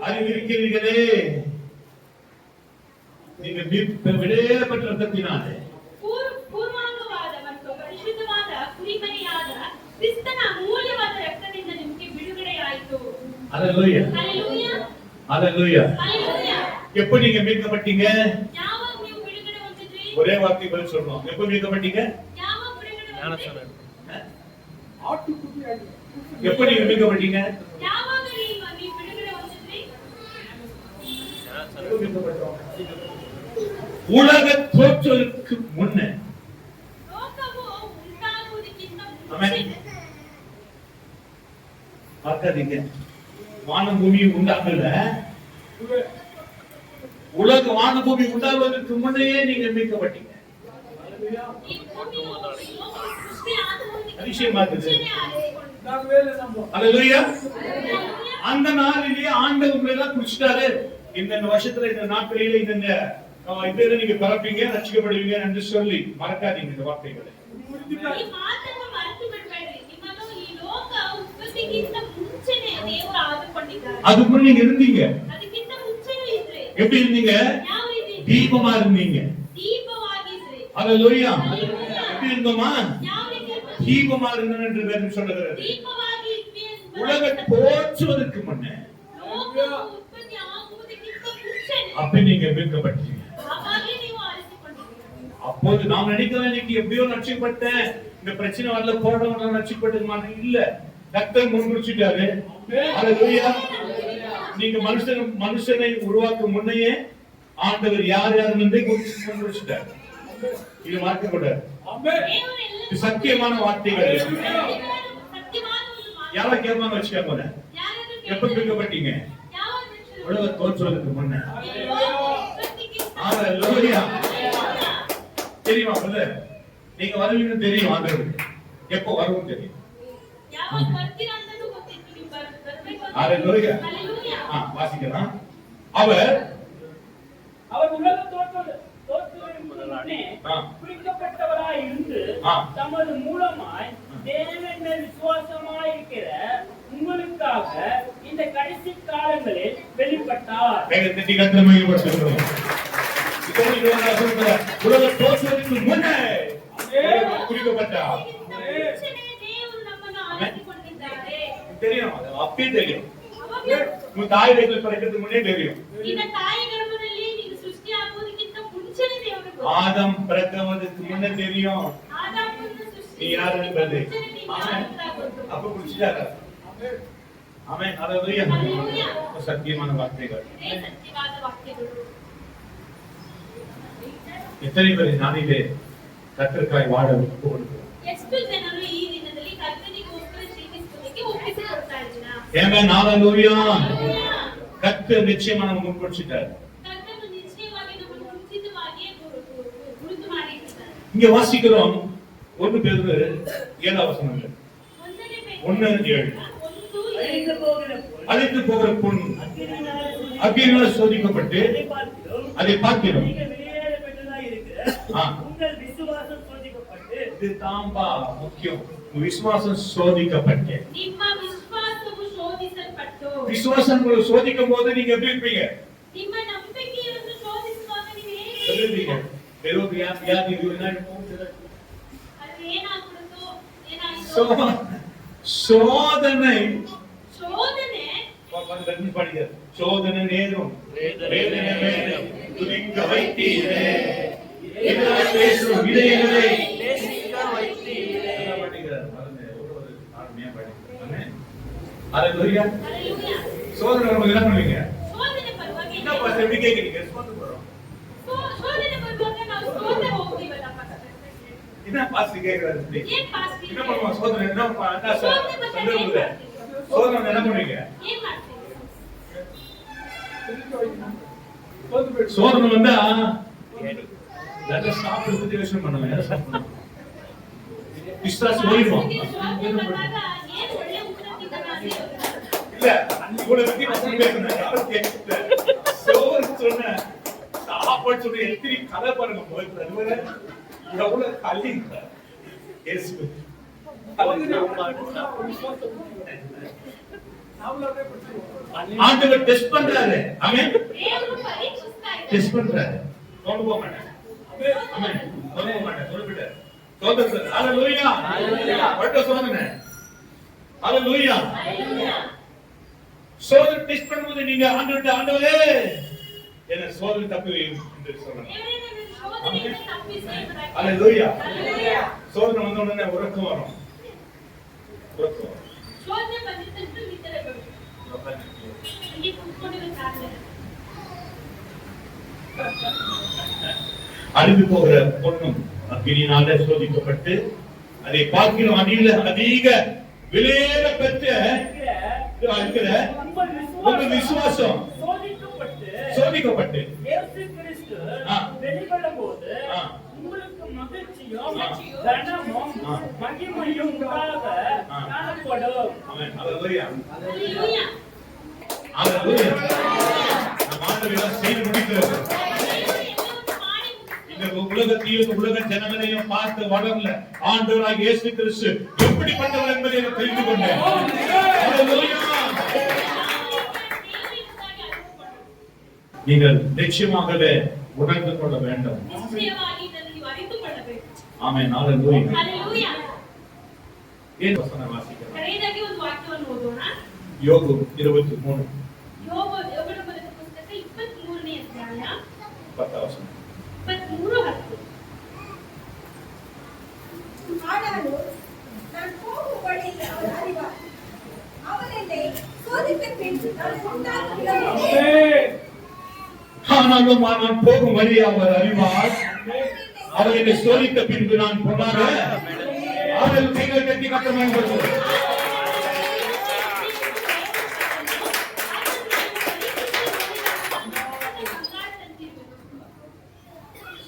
அறிந்திருக்கிறீர்களே. நீங்க விலையேறப்பட்ட ரத்தத்தினாலே ಪೂರ್ವಾಂಗವಾದ ಮತ್ತು ಪರಿಶುದ್ಧವಾದ ಕುರಿಮರಿಯಾದ ಕ್ರಿಸ್ತನ ಅಮೂಲ್ಯವಾದ ರಕ್ತದಿಂದ ನಿಮಗೆ ಬಿಡುಗಡೆಯಾಯಿತು. ஹalleluya. ಹalleluya. ஹalleluya. ಹalleluya. எப்ப நீங்க மீட்கப்பட்டீங்க? ಯಾವಾಗ ನೀವು ಬಿಡುಗಡೆ ಹೊಂದಿದ್ರಿ? ஒரே வார்த்தை பதில் சொல்லணும். எப்ப மீட்கப்பட்டீங்க? ಯಾವಾಗ ಬಿಡುಗಡೆ ಹೊಂದಿದ್ರಿ? எப்ப நீங்க மீட்கப்பட்டீங்க? ಯಾವಾಗ ನೀವು ಬಿಡುಗಡೆ ಹೊಂದಿದ್ರಿ? எப்ப மீட்கப்பட்டோம்? உலக தோற்றத்துக்கு முன்னே. ಲೋಕವು ಉಂಟಾಗುವುದಕ್ಕಿಂತ ಆಮೆನ್. ಮುಂಚೆ பார்க்காதீங்க. வானம் பூமி உண்டாகல. உலக வான பூமி உண்டாகுவதற்கு முன்னையே நீங்க மீட்கப்பட்டீங்க. ಈ ಭೂಮಿಯು ಲೋಕವು ಸೃಷ್ಟಿಯಾಗುವುದಕ್ಕಿಂತ அதிசயமா இருக்குது. ಮುಂಚೆನೇ ಆರಿಸಿಕೊಂಡಿತು. ஹalleluya. ಹalleluya. அந்த நாளிலேயே ஆண்டவர் உங்களை எல்லாம் குறிச்சிட்டாரு. இந்த வருஷத்துல இந்த நாட்களிலே இந்த இதெல்லாம் நீங்க பிறப்பீங்க, ரட்சிக்கப்படுவீங்க என்று சொல்லி மறக்காதீங்க இந்த வார்த்தைகளை. ಈ ಮಾತನ್ನು ಮರೆತು ಬಿಡಬೇಡಿ. ನಿಮ್ಮನ್ನು ಈ ಲೋಕ ಉತ್ಪತ್ತಿಗಿಂತ ಮುಂಚೆನೇ ದೇವರು ಆದುಕೊಂಡಿದ್ದಾರೆ. அதுக்குள்ள நீங்க இருந்தீங்க. ಅದಕ್ಕಿಂತ ಮುಂಚೆನೂ ಇದ್ರಿ. எப்படி இருந்தீங்க? ಯಾವ ರೀತಿ ಇದ್ರಿ? தீபமா இருந்தீங்க. ದೀಪವಾಗಿದ್ರಿ. ஹalleluya. எப்படி இருந்தோமா? ಯಾವ ರೀತಿ ಇದ್ರಿ? தீபமா இருந்தோம் என்று வேதம் சொல்லுகிறது. ದೀಪವಾಗಿ ಇದ್ವಿ ಅಂತ உலக தோற்றுவதற்கு முன்னே ಲೋಕವು ಉತ್ಪತ್ತಿ ಆಗುವುದಕ್ಕಿಂತ ಮುಂಚೆನೇ அப்ப நீங்க மீட்கப்பட்டீங்க. ಆವಾಗಲೇ ನೀವು ಆರಿಸಿಕೊಂಡಿದ್ದೀರಿ. அப்போது நாம் நினைக்கிறோம் இன்னைக்கு எப்படியோ ரட்சிக்கப்பட்டேன், இந்த பிரச்சனை வரல, போராட்டம் ரட்சிக்கப்பட்டது மாதிரி இல்ல. கர்த்தர் முன்குறிச்சிட்டாரு. ஹalleluya. நீங்க மனுஷனை உருவாக்கும் முன்னையே ஆண்டவர் யார் யார் என்று முன்குறிச்சிட்டார். இது மறக்க கூடாது. ದೇವರು இது சத்தியமான வார்த்தைகள். ಸತ್ಯವಾದ ಒಂದು ಮಾತು. யாரை கேட்பாங்க வச்சுக்கோங்க. ಯಾರಾದ್ರೂ எப்ப மீட்கப்பட்டீங்க? ಯಾವ ಮನುಷ್ಯರು உலக தோற்றுவதற்கு முன்னே. ಈ ಲೋಕ ಉತ್ಪತ್ತಿಗಿಂತ ஹalleluya. ಮುಂಚೆ தெரியுமா பிரதர்? நீங்க வருவீங்கன்னு தெரியும் ஆண்டவருக்கு. எப்போ வருவோம் தெரியும். ಯಾವಾಗ ಬರ್ತೀರಾ ಅಂತನೂ ಗೊತ್ತಿತ್ತು. ನೀವು ಬರ್ಬೇಕು ಅಂತ. ஹalleluya. ಹalleluya. வாசிக்கலாம். அவர் உலக தோற்றுவதற்கு முன்னே குறிக்கப்பட்டவராய் இருந்து தமது மூலமாய் தேவன் மேல் விசுவாசமாய் இருக்கிற உங்களுக்காக இந்த கடைசி காலங்களில் வெளிப்பட்டார். வேகத்தை கத்திரமைப்படுத்துகிறோம். உலக தோற்றத்துக்கு முன்னே குறிக்கப்பட்டார். ಮುಂಚೆನೇ ದೇವರು ನಮ್ಮನ್ನು ಆರಿಸಿಕೊಂಡಿದ್ದಾರೆ. தெரியும், அது அப்பயே தெரியும். உன் தாய் வயிற்றில் பிறக்கிறதுக்கு முன்னே தெரியும். ನಿನ್ನ ತಾಯಿ ಗರ್ಭದಲ್ಲಿ ನೀನು ಸೃಷ್ಟಿ ಆಗುವುದಕ್ಕಿಂತ ಮುಂಚೆನೇ ದೇವರು ಗೊತ್ತು. ஆதம் பிறக்கிறதுக்கு முன்னே தெரியும் ಆದಾಮನ ಸೃಷ್ಟಿ நீ யார் என்பது. ಮುಂಚೆನೇ ನೀನು ಯಾರು ಅಂತ ಗೊತ್ತು. அப்ப புடிச்சிட்டாரா? ஆமென். ஹalleluya. ஹalleluya. சத்தியமான வார்த்தைகள். ಇದೇ ಸತ್ಯವಾದ ವಾಕ್ಯಗಳು. எத்தனை பேர் நாளிலே கர்த்தருக்காய் வாழ ஒப்பு கொடுக்கிறோம்? ಎಷ್ಟು ಜನರು ಈ ದಿನದಲ್ಲಿ ಕರ್ತನಿಗೋಸ್ಕರ ಜೀವಿಸುವುದಕ್ಕೆ ಒಪ್ಪಿಸಿಕೊಡ್ತಾ ಇದ್ದೀರಾ? ஆமென். ஹalleluya. ಹalleluya. கர்த்தர் நிச்சயமா நமக்கு முற்படுத்திட்டார். ಕರ್ತನು ನಿಶ್ಚಯವಾಗಿ ನಮ್ಮನ್ನು ಮುಂಚಿತವಾಗಿಯೇ ಗುರುತು ಮಾಡಿಟ್ಟಿದ್ದಾನೆ. இங்க வாசிக்கிறோம் 1 பேதுரு 7 வசனங்கள். ಒಂದನೇ ஒன்னு ಪೇತ್ರ ஏழு. 1:7. அழிந்து போகிற பொன் அக்கினியால் சோதிக்கப்பட்டு அதை பார்க்கிறோம். உங்கள் விசுவாசம் சோதிக்கப்பட்டு இது தாம்பா முக்கியம். விசுவாசம் சோதிக்கப்பட்டு ನಿಮ್ಮ ವಿಶ್ವಾಸವು ಶೋಧಿಸಲ್ಪಟ್ಟು விசுவாசங்களை சோதிக்கும் போது நீங்க எப்படி இருப்பீங்க? ನಿಮ್ಮ ನಂಬಿಕೆಯನ್ನು ಶೋಧಿಸುವಾಗ ನೀವು எப்படி ಹೇಗೆ இருப்பீங்க? ஏதோ வியாதி இருந்தாலும் ಅದು ಏನಾಗ್ಬಿಡುತ್ತೋ ಏನಾಯ್ತು சோதனை ಶೋಧನೆ படிக்கிறது. சோதனை நேரும் வேதனை வேதம் துதிக்க வைத்தீரே இதனால் பேசும் இதயங்களை நேசிக்க வைத்தீரே. படிக்கிறார் பாருங்க, ஒரு ஆர்மையா படிக்கிறாங்க. ஹalleluya. ಹalleluya. சோதனை வரும்போது என்ன பண்ணுவீங்க? ಶೋಧನೆ ಬರುವಾಗ என்ன பாஸ்டர் எப்படி கேக்குறீங்க? சோதனை வரும். ಶೋಧನೆ ಬರುವಾಗ ನಾವು ಸೋತೆ ಹೋಗ್ತೀವಲ್ಲ ಪಾಸ್ಟರ್. என்ன பாஸ்டர் கேக்குறாரு? ಏನ್ ಪಾಸ್ಟರ್ என்ன பண்ணுவோம்? சோதனை என்ன பண்ணா சோதனை ಬಂದಾಗ ಏನ್ சந்தர்ப்பத்துல ಮಾಡ್ತೀವಿ? சோதனை என்ன பண்ணுவீங்க? ಏನ್ ಮಾಡ್ತೀವಿ? சோதனை வந்தா நல்ல சாப்பிட்டு பத்தி யோசனை பண்ணுங்க. என்ன சாப்பிடணும்? பிசாசு ஓடிடும். ಶೋಧನೆ ಬಂದಾಗ ಏನ್ ಒಳ್ಳೆ ಊಟ ತಿನ್ನೋಣ ಅಂತ ಯೋಚನೆ. இல்ல இவ்வளவு பத்தி பசங்க பேசுறேன். யாரும் கேட்கல. சோறு சொன்ன சாப்பாடு சொன்ன எத்தனை கதை பாருங்க. முதல்ல அதுவரை எவ்வளவு கல்லிங்க. இயேசு ஆண்டவர் டெஸ்ட் பண்றாரு. ஆமென். ದೇವರು ಪರೀಕ್ಷಿಸ್ತಾ ಇದ್ದಾನೆ. டெஸ்ட் பண்றாரு. கொண்டு போக மாட்டேன். ஆமென். கொண்டு போக மாட்டேன். சொல்லிவிட்டு சோதனை. ஹalleluya. ஹalleluya. வட்ட சோதனை. ஹalleluya. ಹalleluya. சோதனை டெஸ்ட் பண்ணும்போது நீங்க ஆண்டவரே என்ன சோதனை தப்பி என்று சொல்லணும். ದೇವರೇ ನನ್ನನ್ನು ಶೋಧನೆಯಿಂದ ತಪ್ಪಿಸು ಎಂಬುದಾಗಿ. ஹalleluya. ಹalleluya. சோதனை வந்த உடனே உறக்கம் வரும். உறக்கம் வரும். ಶೋಧನೆ ಬಂದ ತಕ್ಷಣ ನಿದ್ರೆ ಬರುತ್ತೆ. ಹೀಗೆ ಕೂತ್ಕೊಂಡಿರೋ ಕಾರಣ அழிந்து போகிற பொண்ணும் அக்கினியினால சோதிக்கப்பட்டு அதை பார்க்கிறோம். அதிக விலையேற பெற்ற இருக்கிற உங்க விசுவாசம் சோதிக்கப்பட்டு இயேசு கிறிஸ்து வெளிப்படும்போது உங்களுக்கு மகிழ்ச்சியும் கனமும் மகிமையும் உண்டாக காணப்படும். ஆமென். ஹalleluya. ஹalleluya. ஹalleluya. நம்ம ஆண்டவர் செய்து முடிக்கிறார். இந்த உலகத்தையும் உலக ஜனங்களையும் பார்த்து வளரல ஆண்டவராகிய இயேசு கிறிஸ்து எப்படிப்பட்டவர் என்பதை நான் தெரிந்து கொண்டேன். ஹalleluya. நீங்கள் நிச்சயமாகவே உணர்ந்து கொள்ள வேண்டும். ನಿಶ್ಚಯವಾಗಿ ಇದನ್ನು ನೀವು ಅರಿತುಕೊಳ್ಳಬೇಕು. ஆமென். ஹalleluya. ಹalleluya. ಏನು ವಚನ ವಾಸಿக்கிறோம்? ಕಡೆಯದಾಗಿ ಒಂದು ವಾಕ್ಯವನ್ನು ಓದೋಣ. யோபு 23 ಯೋಬನ ಬರೆದ ಪುಸ್ತಕ 23ನೇ ಅಧ್ಯಾಯ 10 ವಚನ. 23:10. ஆனாலும் நான் போகும் வழியில் அவர் அறிவார். அவர் என்னை சோதித்த பின் நான் உண்டாக்குகிறேன். ஆனாலும் நான் போகும் வழி அவர் அறிவார். அவர் என்னை சோதித்த பின்பு நான் பொன்னாக அவர்கள் கைகள் கட்டி கட்டமைப்படுவோம்.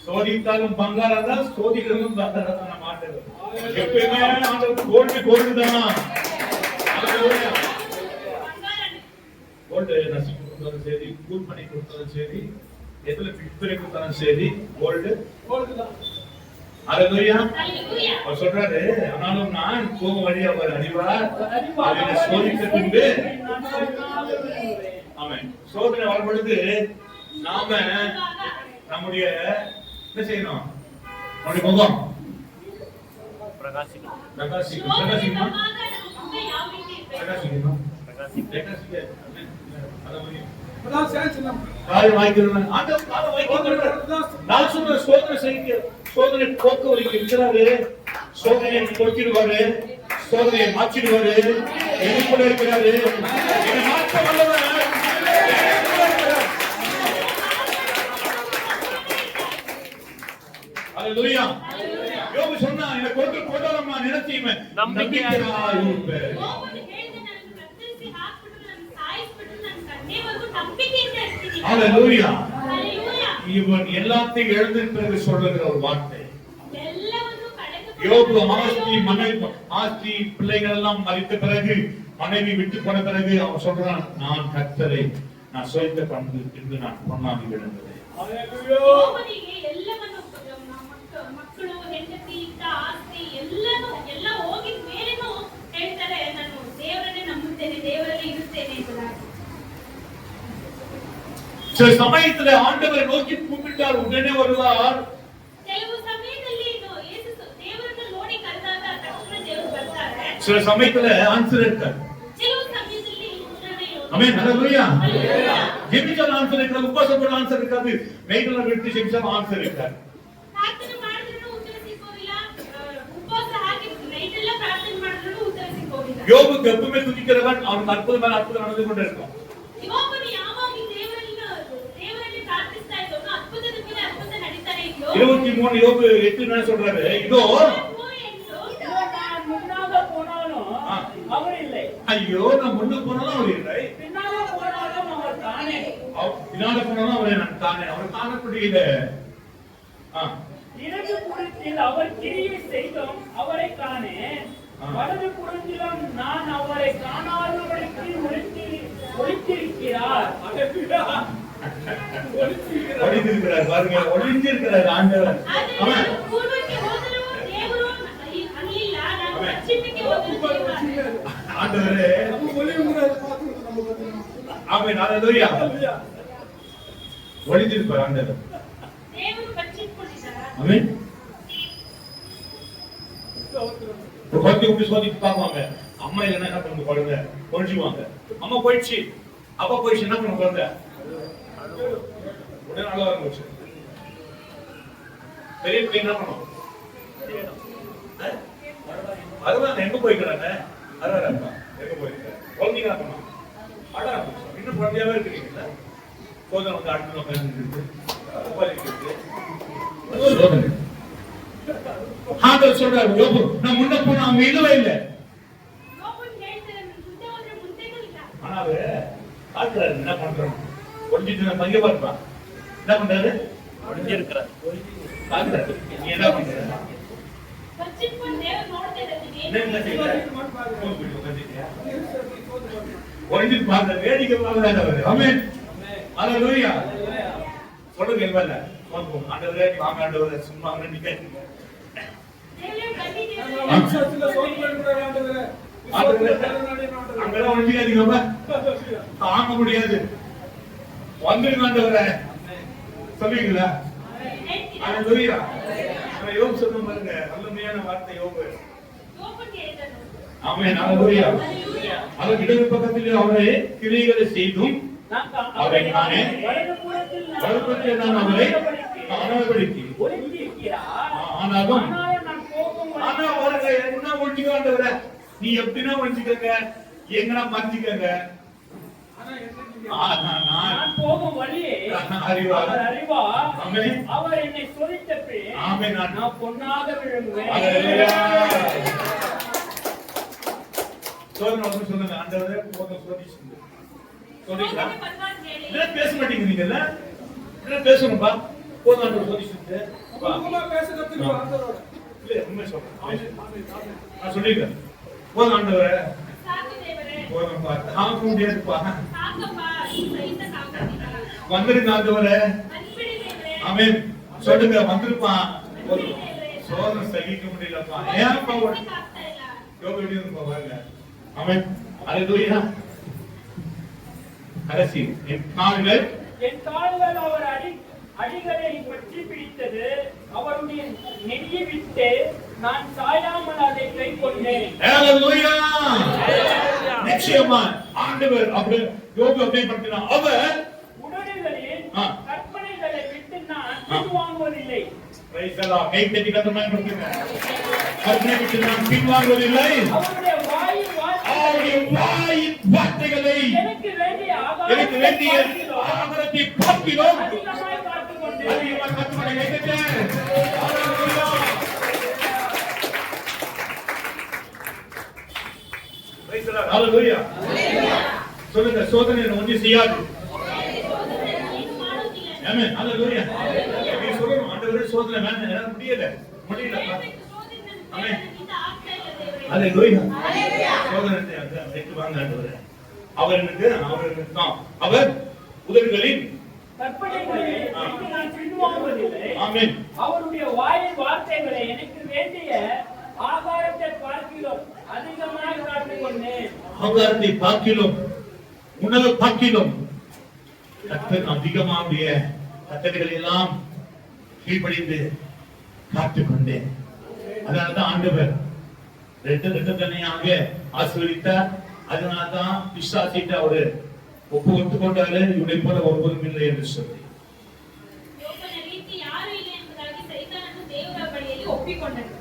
சோதித்தாலும் பங்காரம் தான், சோதிக்கிறதும் பங்காரம் தான். நம்ம ஆண்டவர் எப்பயுமே ஆண்டவர் கோல்டு தான். கோல்டு நசுக்கி கொடுத்தாலும் சரி, கூல் பண்ணி கொடுத்தாலும் சரி, எதுல ஃபிட் பண்ணி கொடுத்தாலும் சரி, கோல்டு தான். ஹalleluya. அவர் சொல்றாரு, ஆனாலும் நான் போகும் வழி அவர் அறிவார். அவரை சோதித்த பின்பு ஆமென். சோதனை வரும் பொழுது நாம நம்முடைய என்ன செய்யணும்? நம்முடைய முகம் பிரகாசிக்கும். பிரகாசிக்கணும். சோதனை பிரகாசிக்கணும். சமாதான முகத்தை யாவிட்டிருப்பேன். பிரகாசிக்கணும். பிரகாசிக்கும். பிரகாசிக்க. அத முடியும். அதான் சேச்சனம். காலம் வாய்க்கிறவன் ஆண்டவர் காலம் வாய்க்கிறவன். நான் சொல்ற சோதனை செய்ய சோதனை போக்க வரைக்கும் இருக்கிறாரு. சோதனையை போக்கிடுவாரு. சோதனையை மாற்றிடுவாரு. எதுக்குள்ள இருக்கிறாரு? என்னை மாற்ற வல்லவர். அல்லேலூயா. யோபு சொன்னா எனக்கு ஒன்று போடாதம்மா நினைச்சீமே நம்பிக்கையாய் இருப்பேன். யோபுன்னு ಹೇಳಿದ ನನಗೆ ಕತ್ತರಿಸಿ ಹಾಕ್ಬಿಟ್ಟು ನನ್ನ ಸಾಯಿಸ್ಬಿಟ್ಟು ನನ್ನ ಕಣ್ಣೇವರೆಗೂ ನಂಬಿಕೆಯಿಂದ ಇರ್ತೀನಿ. அல்லேலூயா. ಹಲ್ಲೆಲೂಯಾ. இவன் எல்லாத்தையும் எழுந்தின் பிறகு சொல்லுகிற ஒரு வார்த்தை. ಎಲ್ಲವನ್ನೂ ಕಳೆದುಕೊಂಡು யோபு ஆஸ்தி மனைவி ஆஸ்தி பிள்ளைகள் எல்லாம் மறித்த பிறகு மனைவி விட்டு போன பிறகு அவன் சொல்றான், நான் கர்த்தரை நான் சொந்த பண்பு என்று நான் பொன்னாகி விழுந்தேன். யோபನಿಗೆ ಎಲ್ಲವನ್ನೂ ಮಕ್ಕಳು ಹೆಂಡತಿ ಇದ್ದ ಆಸ್ತಿ ಎಲ್ಲ ಹೋಗಿದ ಮೇಲೇನೂ ಹೇಳ್ತಾರೆ, ನಾನು ದೇವರನ್ನೇ ನಂಬುತ್ತೇನೆ, ದೇವರಲ್ಲೇ ಇರುತ್ತೇನೆ ಎಂಬುದಾಗಿ. சில சமயத்துல ஆண்டவரை நோக்கி கூப்பிட்டால் உடனே வருவார். ಕೆಲವು ಸಮಯದಲ್ಲಿ ಯೇಸು ದೇವರನ್ನು ನೋಡಿ ಕರೆದಾಗ ತಕ್ಷಣ ದೇವರು ಬರ್ತಾರೆ. சில சமயத்துல ஆன்சர் இருக்காது. ಕೆಲವು ಸಮಯದಲ್ಲಿ ಉತ್ತರನೇ ಇರೋದಿಲ್ಲ. ஆமென். ஹalleluya. ஹல்லேலூயா. ஜெபிச்சால் ஆன்சர் இருக்காது. உபவாசம் பண்ண ஆன்சர் இருக்காது. நைட்ல விட்டு ஜெபிச்சால் ஆன்சர் இருக்காது. ಪ್ರಾರ್ಥನೆ ಮಾಡಿದ್ರೂ ಉತ್ತರ ಸಿಕ್ಕೋದಿಲ್ಲ. ಉಪವಾಸ ಹಾಕಿ ನೈಟ್ ಎಲ್ಲ ಪ್ರಾರ್ಥನೆ ಮಾಡಿದ್ರೂ ಉತ್ತರ ಸಿಕ್ಕೋದಿಲ್ಲ. யோபுக்கு எப்பவுமே துதிக்கிறவன் அவனுக்கு அற்புதம் மேல அற்புதம் நடந்து கொண்டே இருக்கும். யோபನು ಯಾವಾಗ ದೇವರಲ್ಲಿ ಪ್ರಾರ್ಥಿಸ್ತಾ ಇದ್ದೋನು ಅದ್ಭುತದ ಮೇಲೆ ಅದ್ಭುತ ನಡೀತಾನೆ ಇತ್ತು. 23 யோபு 8 என்ன சொல்றாரு? இதோ நான் முன்னாக போனாலும் அவர் இல்லை, ஐயோ நான் முன்னுக்கு போனாலும் அவர் இல்லை, பின்னாக போனாலும் அவர் தானே. பின்னால போனாலும் அவரை நான் தானே அவர் காணக்கூடியல. இடது புறத்தில் அவர் கிரியை செய்தும் அவரை காணே, வலது புறத்திலும் நான் அவரை காணாதபடிக்கு ஒளித்திருக்கிறார். ஒளிந்திருக்கிறார் பாருங்க, ஒளிந்திருக்கிறார் ஆண்டவர். ಆದರೆ அவன் ನಾನು ಪೂರ್ವಕ್ಕೆ ಹೋದರೂ ದೇವರು ಅಲ್ಲಿಲ್ಲ, ನಾನು ಪಶ್ಚಿಮಕ್ಕೆ ಹೋದರೂ ದೇವರು. ஆண்டவரே நம்ம ஒளிவுங்கிறத பார்த்து நம்ம பார்த்தோம். ஆமென். ஹalleluya. ஒளிந்திருப்பார் ஆண்டவர். ದೇವರು ಬಚ್ಚಿಟ್ಕೊಂಡಿದ್ದಾರಾ? ஆமென். குழந்தை எப்படி சோதித்து பார்ப்பாங்க. அம்மா இல்லைன்னா என்ன பண்ணுங்க? குழந்தை கொஞ்சுவாங்க. அம்மா போயிடுச்சு, அப்பா போயிடுச்சு, என்ன பண்ணுங்க? குழந்தை உடனே நல்லா இருந்துச்சு. பெரிய பிள்ளை என்ன பண்ணும்? அதுதான் எங்க போய்க்கிறாங்க? அதான் எங்க போயிருக்காங்க? குழந்தைங்க என்ன பண்ணும்? அட இன்னும் குழந்தையாவே இருக்கிறீங்கல்ல. சோதனை வந்து அடுத்து நம்ம சோதனை ஆண்டவர் சொல்றாரு, யோபு நான் முன்ன போன அவங்க இல்லவே இல்லை. யோபன் ಹೇಳ್ತಾರೆ, ನಾನು ಮುಂದೆ ಹೋದ್ರೆ ಮುಂದೆನೂ ಇಲ್ಲ. ஆனா அவரு பார்க்கிறாரு என்ன பண்றோம். ஒளிஞ்சிட்டு நான் பங்க பார்ப்பான். என்ன பண்றாரு? ஒளிஞ்சிருக்கிறார். பார்க்கிறாரு நீ என்ன பண்ற? ಬಚ್ಚಿಟ್ಕೊಂಡು ದೇವರು ನೋಡ್ತಾ ಇದ್ದೀನಿ. என்ன செய்யற? ஒளிஞ்சிட்டு பார்க்கற வேடிக்கை பார்க்கறாரு அவரு. ஆமென். ஹalleluya. சொல்லுங்க இல்ல சொல்லுங்க. ஆண்டவரே நீ வாங்க ஆண்டவரே, சும்மா அங்க நிக்க. ದೇವರು ಬಂದಿದ್ದೀರಾ? விசுவாசத்துல சோதனை பண்றாரு ஆண்டவரே. விசுவாசத்துல பலனாடி ஆண்டவரே. அங்கெல்லாம் ஒளிஞ்சிக்காதீங்கப்பா, தாங்க முடியாது. வந்துருங்க ஆண்டவரே சொல்லுவீங்களா? ಹೇಳ್ತೀರಾ? ஹalleluya. யோபு சொன்ன பாருங்க, நல்லமையான வார்த்தை யோபு. யோபன் ಹೇಳಿದನು. ஆமென். ஹalleluya. ஹல்லேலூயா. அவர் இடது பக்கத்தில் அவரை கிரியைகளை செய்தும் அவரை நானே வலது புறத்தில் வலுப்பத்தில் நான் அவரை காணாதபடிக்கு ஒளிந்திருக்கிறார். ஆனாலும் நான் போகும் ஆனா பாருங்க என்ன ஒழிச்சுக்காண்டவர நீ எப்படின்னா ஒழிச்சுக்கங்க, எங்கனா மறைச்சுக்கங்க. ஆனா நான் நான் போகும் வழியை அறிவார். அவர் அறிவார். ஆமென். அவர் என்னை சோதித்த பின் ஆமென். நான் பொன்னாக விழுங்குவேன். ஹalleluya. சொல்லுங்க சொல்லுங்க ஆண்டவரே போதும் சோதிச்சுங்க. சோதிச்சா யோபனை பகவான் ಹೇಳಿ. என்ன பேச மாட்டீங்க நீங்கல்ல? என்ன பேசணும்பா? போதும் ஆண்டவர் சோதிச்சுட்டு வா. சும்மா பேச கத்துக்கோ ஆண்டவரோட. இல்ல உண்மை சொல்றேன். நான் சொல்லிருக்கேன். போதும் ஆண்டவரே, ಸಾಕು ದೇವರೇ, போதும்பா, தாங்க முடியாதுப்பா, ಸಾಕಪ್ಪ, ಈ ಸಹಿತ ಸಾಕಾಗಿಲ್ಲ. வந்துருங்க ஆண்டவரே. ಬಂದ್ಬಿಡಿ ದೇವರೇ. ஆமென். சொல்லுங்க வந்திருப்பான். ಬಂದ್ಬಿಡಿ ದೇವರೇ. சோதனை சகிக்க முடியலப்பா. ஏன்ப்பா ಆಗ್ತಾ ಇಲ್ಲ. யோக எப்படி இருக்கும் பாருங்க. ஆமென். ஹalleluya. கடைசி என் கால்கள் என் கால்கள் அவர் அடிகளை பற்றி பிடித்தது. அவருடைய நெறியை விட்டு நான் சாயாமல் அதை கை கொண்டேன். ஹalleluya. நிச்சயமா ஆண்டவர் அப்படி யோபு அப்படியே படுத்தினார். அவர் உடல்களில் ஆ. கற்பனைகளை விட்டு நான் பின்வாங்குவதில்லை. Price the Lord. கை தட்டி கர்த்தரை படுத்துங்க. கற்பனை விட்டு நான் பின்வாங்குவதில்லை. அவருடைய வாயின் வார்த்தைகளை எனக்கு வேண்டிய எனக்கு வேண்டிய ஆகாரத்தை பார்க்கிறோம் அதிகமாய் காத்துக் கொண்டேன். அதிகமாக கற்பனை வைக்கிறேன். Hallelujah. Praise the lord. Hallelujah. சொல்லுங்க, சோதனை ஒன்றும் செய்யாது. ஆமென். ஹalleluya. நீ சொல்லணும், ஆண்டவரே சோதனை வேண்டாம், என்னால முடியல. ஆமென். ஹalleluya. சோதனை வெற்றி வாங்க ஆண்டவரே. அவர் உதடுகளின் கற்பனைகளை விட்டு நான் பின்வாங்குவதில்லை. ஆமென். அவருடைய வாயின் வார்த்தைகளை எனக்கு வேண்டிய ஆகாரத்தை பார்க்கிறோம் அதிகமாய் காத்துக் கொண்டேன். ஆகாரத்தை பார்க்கிலும் உணவு பார்க்கிலும் கர்த்தர் அதிகமாக கட்டளைகள் எல்லாம் கீழ்ப்படிந்து காத்துக்கொண்டேன். அதனால்தான் ஆண்டவர் ரெண்டு தனியாக ஆசீர்வதித்தார். அதனால்தான் பிசாசிட்ட அவரு ஒப்பு கொண்டாரு, இவனை போல ஒருவரும் இல்லை என்று சொல்லி. யோபன ರೀತಿ ಯಾರು ಇಲ್ಲ ಎಂಬುದಾಗಿ ಸೈತಾನನು ದೇವರ ಬಳಿಯಲ್ಲಿ ಒಪ್ಪಿಕೊಂಡನು.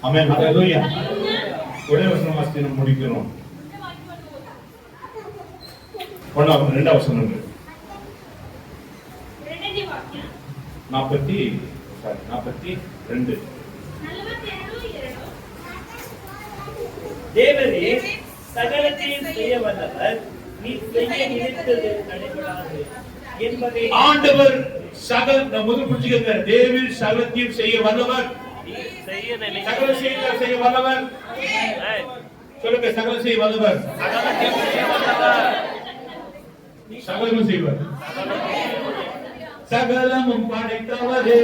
ஆமென். ஹalleluya. ಹಲ್ಲೆಲೂಯಾ. ஒரே வசனம் வாசித்து நம்ம முடிக்கிறோம். ಮುಂದೆ ವಾಕ್ಯವನ್ನು ಓದಿ. இரண்டாவது வசனம் ಎರಡನೇ ವಾಕ್ಯ 42. 42:2. தேவரே சகலத்தையும் செய்ய வல்லவர், நீ செய்ய நினைத்தது நடைபெறாது என்பதை ஆண்டவர் முதல் புரிஞ்சுக்கங்க. தேவன் சகலத்தையும் செய்ய வல்லவர், சகல செய்ய வல்லவர். சொல்லுங்க, சகல செய்ய வல்லவர், சகலமும் செய்வார். சகலமும் படைத்தவரே,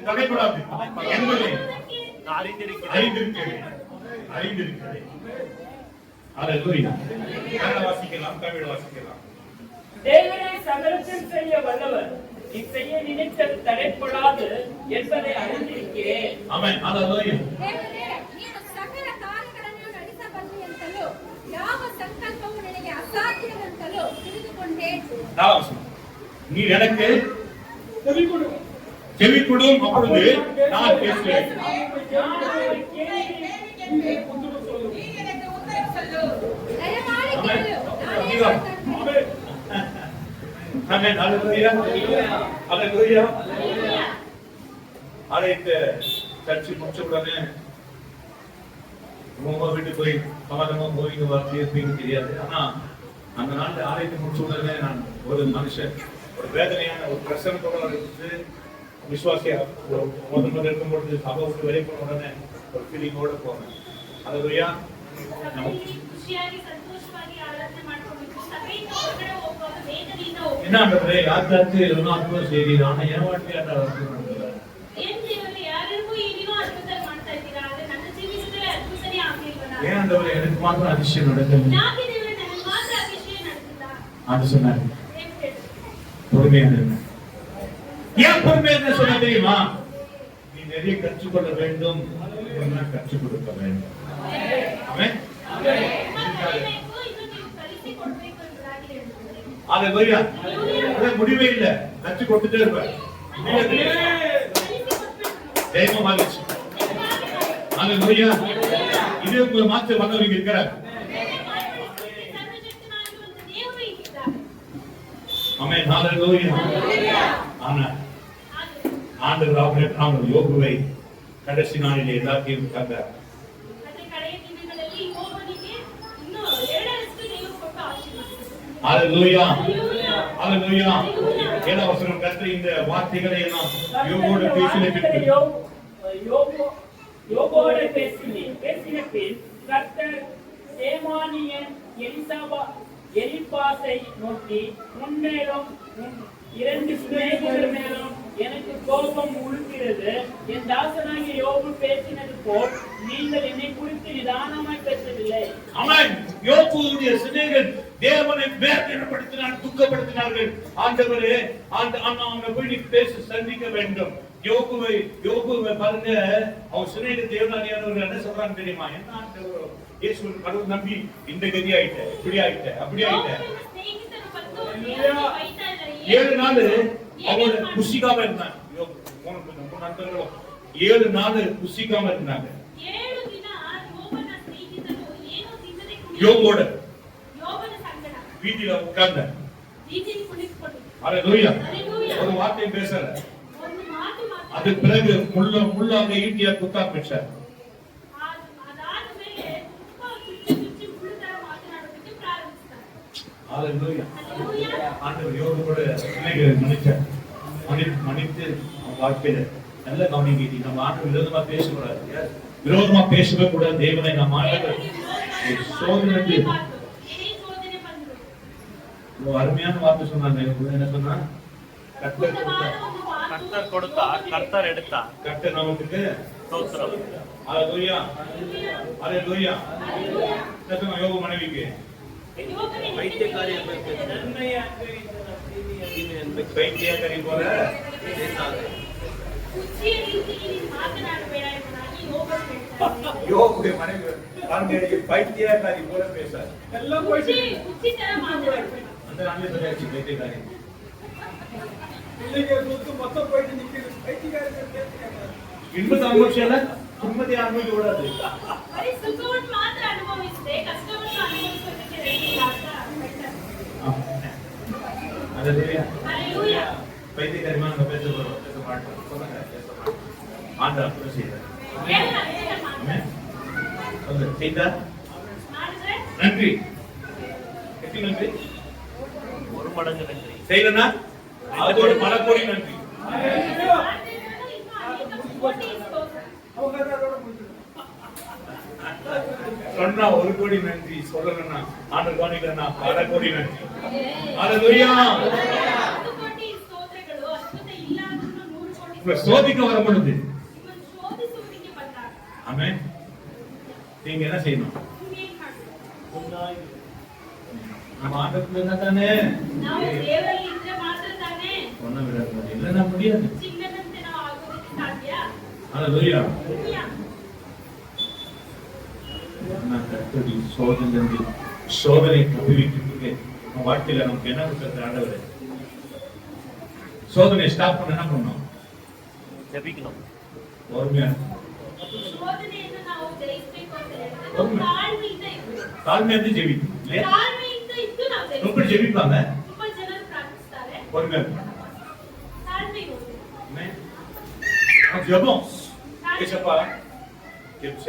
தடைபடாது என்பதை அறிந்திருக்கிறேன். ஹalleluya. கன்னட வாசிக்கலாம், தமிழ் வாசிக்கலாம். தேவனே சகலத்தையும் செய்ய வல்லவர், நீ செய்ய நினைத்தது தடைப்படாது என்பதை அறிந்திருக்கிறேன். ஆமென். ஹalleluya. ದೇವರೇ, ನೀನು ಸಕಲ ಕಾರ್ಯಗಳನ್ನು ನಡೆಸಬಲ್ಲೆ ಅಂತಲೂ ಯಾವ ಸಂಕಲ್ಪವು ನಿನಗೆ ಅಸಾಧ್ಯವೆಂತಲೂ ತಿಳಿದುಕೊಂಡೆ. நீர் எனக்கு செவி கொடும், அப்பொழுது நான் பேசுவேன். ದಯಮಾಡಿ ಕೇಳು. ஆமென். ஹalleluya. ஹalleluya. ஆலயத்தை சர்ச்சு முடிச்ச உடனே ரொம்ப வீட்டுக்கு போய் சமாதானமா போயிட்டு வரது தெரியாது. ஆனா அந்த நாள் ஆலயத்தை முடிச்ச உடனே நான் ஒரு மனுஷன் ஒரு வேதனையான ஒரு பிரசனத்தோட இருந்து விசுவாசியா முதல் இருக்கும்பொழுது சபை விட்டு வெளியே போன உடனே ஒரு ஃபீலிங்கோட போனேன். ஹalleluya. ಖುಷಿಯಾಗಿ ಸಂತೋಷವಾಗಿ ಆರಾಧನೆ ಮಾಡ್ಕೊಂಡು ಸಭೆಯಿಂದ ಹೊರಗಡೆ ಹೋಗುವಾಗ ವೇದನೆಯಿಂದ ಹೋಗ್ತಾರೆ. என்ன ஆண்டவரே, யாருக்கு எதுனா அற்புதம் செய்றீங்க, ஆனா என் வாழ்க்கையில அந்த அற்புதம் நடக்கல. ಏನ್ ದೇವರೇ, ಯಾರಿಗೂ ಏನೇನೋ ಅದ್ಭುತ ಮಾಡ್ತಾ ಇದ್ದೀರಾ, ಆದ್ರೆ ನನ್ನ ಜೀವಿತದಲ್ಲಿ ಅದ್ಭುತನೇ ಆಗ್ಲಿಲ್ವಲ್ಲ? ஏன் ஆண்டவரே எனக்கு மாத்திரம் அதிசயம் நடக்கல? ಯಾಕೆ ದೇವರೇ ನನಗೆ ಮಾತ್ರ ಅಭಿಷೇಕ ನಡೆದಿಲ್ಲ? அது சொன்னாரு. ಏನ್ ಕೇಳಿ? பொறுமையா இருங்க. ஏன் பொறுமையா இருக்க சொன்ன தெரியுமா? நீ நிறைய கற்றுக்கொள்ள வேண்டும், கற்றுக் கொடுக்க வேண்டும். ஆமென். ಕಲಿಬೇಕು, ಇದು ನೀವು ಕಲಿಸಿ ಕೊಡ್ಬೇಕು ಎಂಬುದಾಗಿ ಹೇಳಿದ್ದಾರೆ. ஹalleluya. அது முடிவே இல்ல, கற்றுக் கொடுத்துட்டே இருப்பேன். தெய்வம் ஆகிச்சு. ஹalleluya. இது உங்க மாற்ற வந்தவங்க இருக்கிறார். ಸರ್ವಶಕ್ತನಾಗಿರುವಂತ ದೇವರು ಇದ್ದಾರೆ. ஆமென். ஹalleluya. ஆனா ஆண்டவர் அவர் யோபுவை கடைசி நாளிலே எல்லாத்தையும் காத்தார். ಮತ್ತೆ ಕಡೆಯ ದಿನಗಳಲ್ಲಿ ಯೋಬನಿಗೆ ಇನ್ನೂ 7ರಷ್ಟು ದೇವರು ಕೊಟ್ಟು ಆಶೀರ್ವದಿಸಿದರು. ஹalleluya. ஹalleluya. ஏழாம் வசனம் கர்த்தர் இந்த வார்த்தைகளை எல்லாம் யோபோடு பேசின பின்பு யோபோடு பேசின பின் கர்த்தர் தேமானியன் எலிப்பாசை நோக்கி, உன்மேலும் உன் 2 சிநேகிதர் மேலும் எனக்கு கோபம் உழுகிறது. என் தாசனாகிய யோபு பேசினது போல் நீங்கள் என்னை குறித்து நிதானமாய் பேசவில்லை. ஆமென். யோபுவுடைய சிநேகிதர் தேவனை வேதனைப்படுத்தினார், துக்கப்படுத்தினார்கள். ஆண்டவரே அவனை போய் நீ பேசி சந்திக்க வேண்டும். யோபுவை பாருங்க, அவர் சிநேகிதர் தேவனாரியானவர்கள் என்ன சொல்றாங்க தெரியுமா? என்ன ஆண்டவர் இயேசுவின் கடவுள் நம்பி இந்த கதி ஆயிட்ட, இப்படி ஆயிட்ட, அப்படி ஆயிட்ட. ಯೋಬನ ಸ್ನೇಹಿತರು ಬಂದು ದೇವರಿಗೆ ಬೈತಾ ಇದ್ದಾರೆ. 7 நாள் அவங்க புசிக்காம இருந்தாங்க. யோபு 3 நாட்களும் 7 நாள் புசிக்காம இருந்தாங்க. 7 ದಿನ ಯೋಬನ ಸ್ನೇಹಿತರು ಏನೋ ತಿನ್ನದೆ யோபோட ಯೋಬನ ಸಂಗಡ வீதியில உட்கார்ந்தாங்க. ಬೀದಿಯಲ್ಲಿ ಕುಳಿತುಕೊಂಡು ஹalleluya. ஹalleluya. ஒரு வார்த்தை பேசல. ಒಂದು ಮಾತು அது ಮಾತಾಡಿ பிறகு முள்ளாக ஈட்டியா குத்த ஆரம்பிச்சார். ಅದಾದ ಮೇಲೆ ತುಂಬಾ ಚುಚ್ಚಿ ಮುಳ್ಳುತರ ಮಾತನಾಡೋದಕ್ಕೆ ಪ್ರಾರಂಭಿಸ್ತಾರೆ. ஹalleluya. ஹalleluya. ஆண்டவர் யோபோட சிநேகிதரை மன்னித்து அவன் வாழ்க்கையில நல்ல கவனிக்க. நம்ம ஆண்டவர் விரோதமா பேசக்கூடாது, விரோதமா பேசவே கூடாது. தேவனை நம்ம ஆண்டவர் சோதனை சோதனை ಬಂದ್ರು. அருமையான வார்த்தை சொன்னாங்க. என்ன சொன்னா? கர்த்தர் கொடுத்தார், கர்த்தர் எடுத்தார். கர்த்தர் நமக்கு ஸ்தோத்திரம். ஹalleluya. ஹalleluya. என்ன யோபு மனைவிக்கு பைத்தியக்காரி பைத்தியக்காரி போல ಕುಚ್ಚಿಯ ರೀತಿಯಲ್ಲಿ ಮಾತನಾಡಬೇಡ ಎಂಬುದಾಗಿ ಯೋಬನು ಹೇಳ್ತಾನೆ. யோபுடைய மனைவி பாருங்க, பைத்தியக்காரி போல பேசார். எல்லாம் போயிட்டு ಕುಚ್ಚಿ ತರ ಮಾತನಾಡಬೇಡ. அந்த நாளே சொல்லியாச்சு பைத்தியக்காரி. பிள்ளைங்க சொத்து மொத்தம் போயிட்டு நிக்குது. பைத்தியக்காரங்க பேசுறாங்க. இன்பத்தை அனுபவிச்சால துன்பத்தை அனுபவிக்க கூடாது. ಬರೀ ಸುಖವನ್ನು ಮಾತ್ರ ಅನುಭವಿಸದೆ ಕಷ್ಟವನ್ನು ಅನುಭವಿಸೋದಕ್ಕೆ ರೆಡಿ ಇಲ್ಲ ಅಂತ ಹೇಳ್ತಾರೆ. ஹalleluya. ஹalleluya. பைத்தியக்காரிமா நம்ம பேச மாட்டோம். சொல்லுங்க, பேச மாட்டோம். ஆண்டவர் செய்தார். ಹೇಳಲ್ಲ, ಹೇಳಲ್ಲ. ஆமென். சொல்லு, செய்தார். ಮಾಡಿದ್ರೆ நன்றி. எத்தனை நன்றி? ஒரு மடங்கு நன்றி. செய்யலனா அதோட பல கோடி நன்றி. ಮಾಡಿದ್ರೆ ಇನ್ನೂ ಅನೇಕ ಕೋಟಿ ಸ್ತೋತ್ರ. அவங்க அதோட முடிச்சிடும். சொன்னா 1 கோடி நன்றி, சொல்லலனா ஆண்டவர் கவனிக்கலனா பல கோடி நன்றி. ஹalleluya. 1 ಕೋಟಿ ಸ್ತೋತ್ರಗಳು ಅದ್ಭುತ ಇಲ್ಲ ಅಂದ್ರೂ 100 ಕೋಟಿ உங்களை சோதிக்க வர பொழுது, ನಿಮ್ಮನ್ನು ಶೋಧಿಸುವುದಕ್ಕೆ ಬಂದಾಗ ஆமென், நீங்க என்ன செய்யணும்? ನೀವೇನ್ ಮಾಡ್ಬೇಕು? நம்ம ஆண்டவருக்கு என்ன தானே ನಾವು ದೇವರಲ್ಲಿ ಇದ್ರೆ ಮಾತ್ರ ತಾನೇ ஒண்ணு விடாது, இல்லைன்னா முடியாது. ಚಿನ್ನದಂತೆ ನಾವು ಆಗೋದಕ್ಕೆ ಸಾಧ್ಯ. ஹalleluya. ಹಲ್ಲೆಲೂಯಾ. நான் கர்த்தருடைய சோதனை அனுபவிக்கிறதுக்கு நம்ம வாழ்க்கையில நமக்கு என்ன கொடுத்த ஆண்டவர் சோதனை ஸ்டாப் பண்ண என்ன பண்ணணும்? ஜெபிக்கணும். பொறுமையா ಶೋಧನೆಯನ್ನು ನಾವು ಜಯಿಸಬೇಕು ಅಂತ ಹೇಳಿದ್ರೆ ನಾವು ತಾಳ್ಮೆಯಿಂದ ಇರ್ಬೇಕು. தாழ்மையா இருந்து ஜெபிக்கணும் இல்லையா? ತಾಳ್ಮೆಯಿಂದ ಇದ್ದು ನಾವು ரொம்ப ಜಯಿಸಬೇಕು. ஜெபிப்பாங்க, ತುಂಬಾ ಜನರು ಪ್ರಾರ್ಥಿಸ್ತಾರೆ, பொறுமையா இருப்பாங்க. ತಾಳ್ಮೆಗೆ ಹೋಗ್ಬೇಕು. ஆமென். ஜெபம் ஏசப்பா ஜெபிச்ச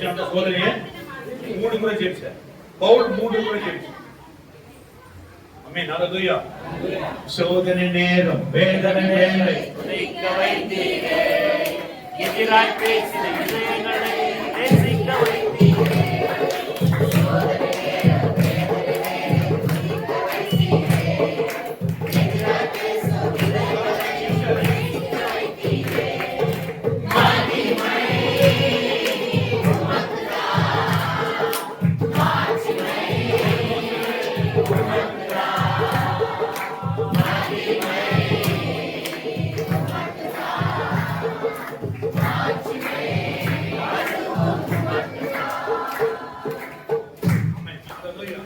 அந்த சோதனையை 3 முறை ஜெபிச்சார். பவுல் 3 முறை ஜெபிச்சார். ஆமென். ஹalleluya. சோதனை நேரம், வேதனை வேலை, உதைக்க வைத்தீரே, எதிராய் பேசின இதயங்களை நேசிக்க வைத்தீரே. ஆமென். ஹalleluya.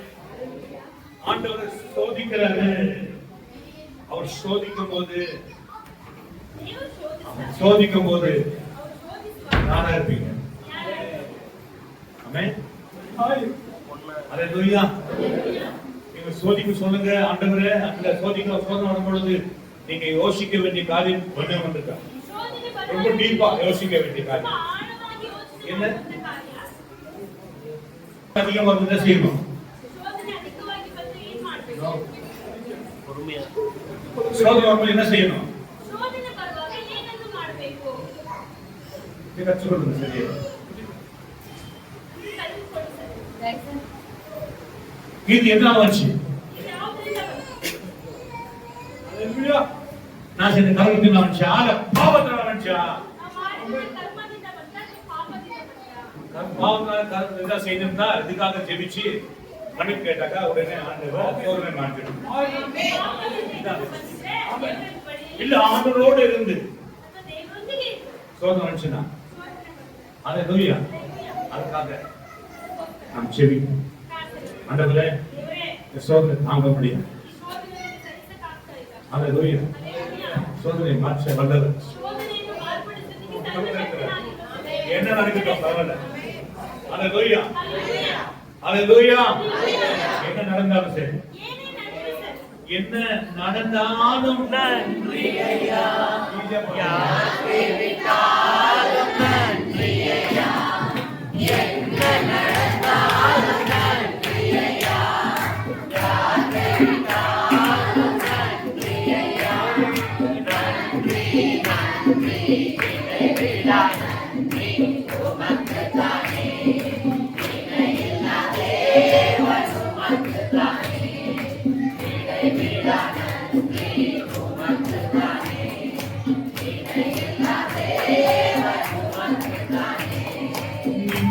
ஆண்டவர் சோதிக்கிறாரு. அவர் சோதிக்கும் போது ದೇವರು ಶೋಧಿಸ್ತಾರೆ. சோதிக்கும் போது ಅವರು ಶೋಧಿಸುವಾಗ நானா இருப்பீங்க. ಯಾರು? ஆமென். ஹாய். ஹalleluya. நீங்க நீங்க சோதிக்க சொல்லுங்க ஆண்டவரே. அந்த சோதனை வரும் பொழுது நீங்க யோசிக்க வேண்டிய காரியம் கொஞ்சம் வந்திருக்கா. ಶೋಧನೆ ரொம்ப ಬರುವಾಗ டீப்பா யோசிக்க வேண்டிய ತುಂಬಾ காரியம். ಆಳವಾಗಿ ಯೋಚಿಸುವಂತ என்ன? ಕಾರ್ಯ. அதிகமா இருந்தா செய்யணும். ಶೋಧನೆ ಅಧಿಕವಾಗಿ ಬಂದ್ರೆ ಏನ್ ಮಾಡ್ಬೇಕು? சோதனை வரும்போது என்ன செய்யணும்? ಶೋಧನೆ ಬರುವಾಗ ಏನನ್ನು ಮಾಡಬೇಕು? நீங்க சொல்லுங்க சரியா. ಕಲಿತ್ಕೊಳ್ಳಿ ಸರ್. இது எதனால வந்துச்சு? ಇದು ಯಾವುದರಿಂದ ಬಂತು? ஹalleluya. நான் செஞ்ச காரியத்தினால வந்துச்சா இல்ல பாவத்தினால வந்துச்சா? ನಾವು ಮಾಡಿದ ಕರ್ಮದಿಂದ ಬಂತ ಅಥವಾ ಪಾಪದಿಂದ ಬಂತ? பாவத்தினால செய்திருந்தா இதுக்காக ஜெபிச்சு மன்னிப்பு கேட்டாக்கா உடனே ஆண்டவர் சோதனை மாற்றிடும். ಪಾಪದಿಂದ ಬಂದಿದ್ರೆ ದೇವರ ಬಳಿ இல்ல ஆண்டவரோடு இருந்து ಅಥವಾ ದೇವರೊಂದಿಗೆ ಇರು. சோதனை வந்துச்சுன்னா ಶೋಧನೆ ಬರುತ್ತೆ. ஹalleluya. அதுக்காக நாம் ஜெபிக்கணும். ஆண்டவரே ದೇವರೇ, இந்த சோதனை தாங்க முடியும். ಈ ಶೋಧನೆಯನ್ನು ಸಹಿಸಕ್ಕಾಗ್ತಾ ಇಲ್ಲ. ஹalleluya. ಹಲ್ಲೆಲೂಯಾ. சோதனை மாற்ற வல்லவர். ಶೋಧನೆಯನ್ನು ಮಾರ್ಪಡಿಸಲಿಕ್ಕೆ ಸರ್ವಶಕ್ತನಾಗಿರುವ ದೇವರು. என்ன நடக்கட்டும் பரவாயில்ல. ஹalleluya. ಹಲ್ಲೆಲೂಯಾ. ஹalleluya. என்ன நடந்தாலும் சரி, ಏನೇ ನಡೆಯಲಿ ಸರ್, என்ன நடந்தாலும் நன்றி ஐயா.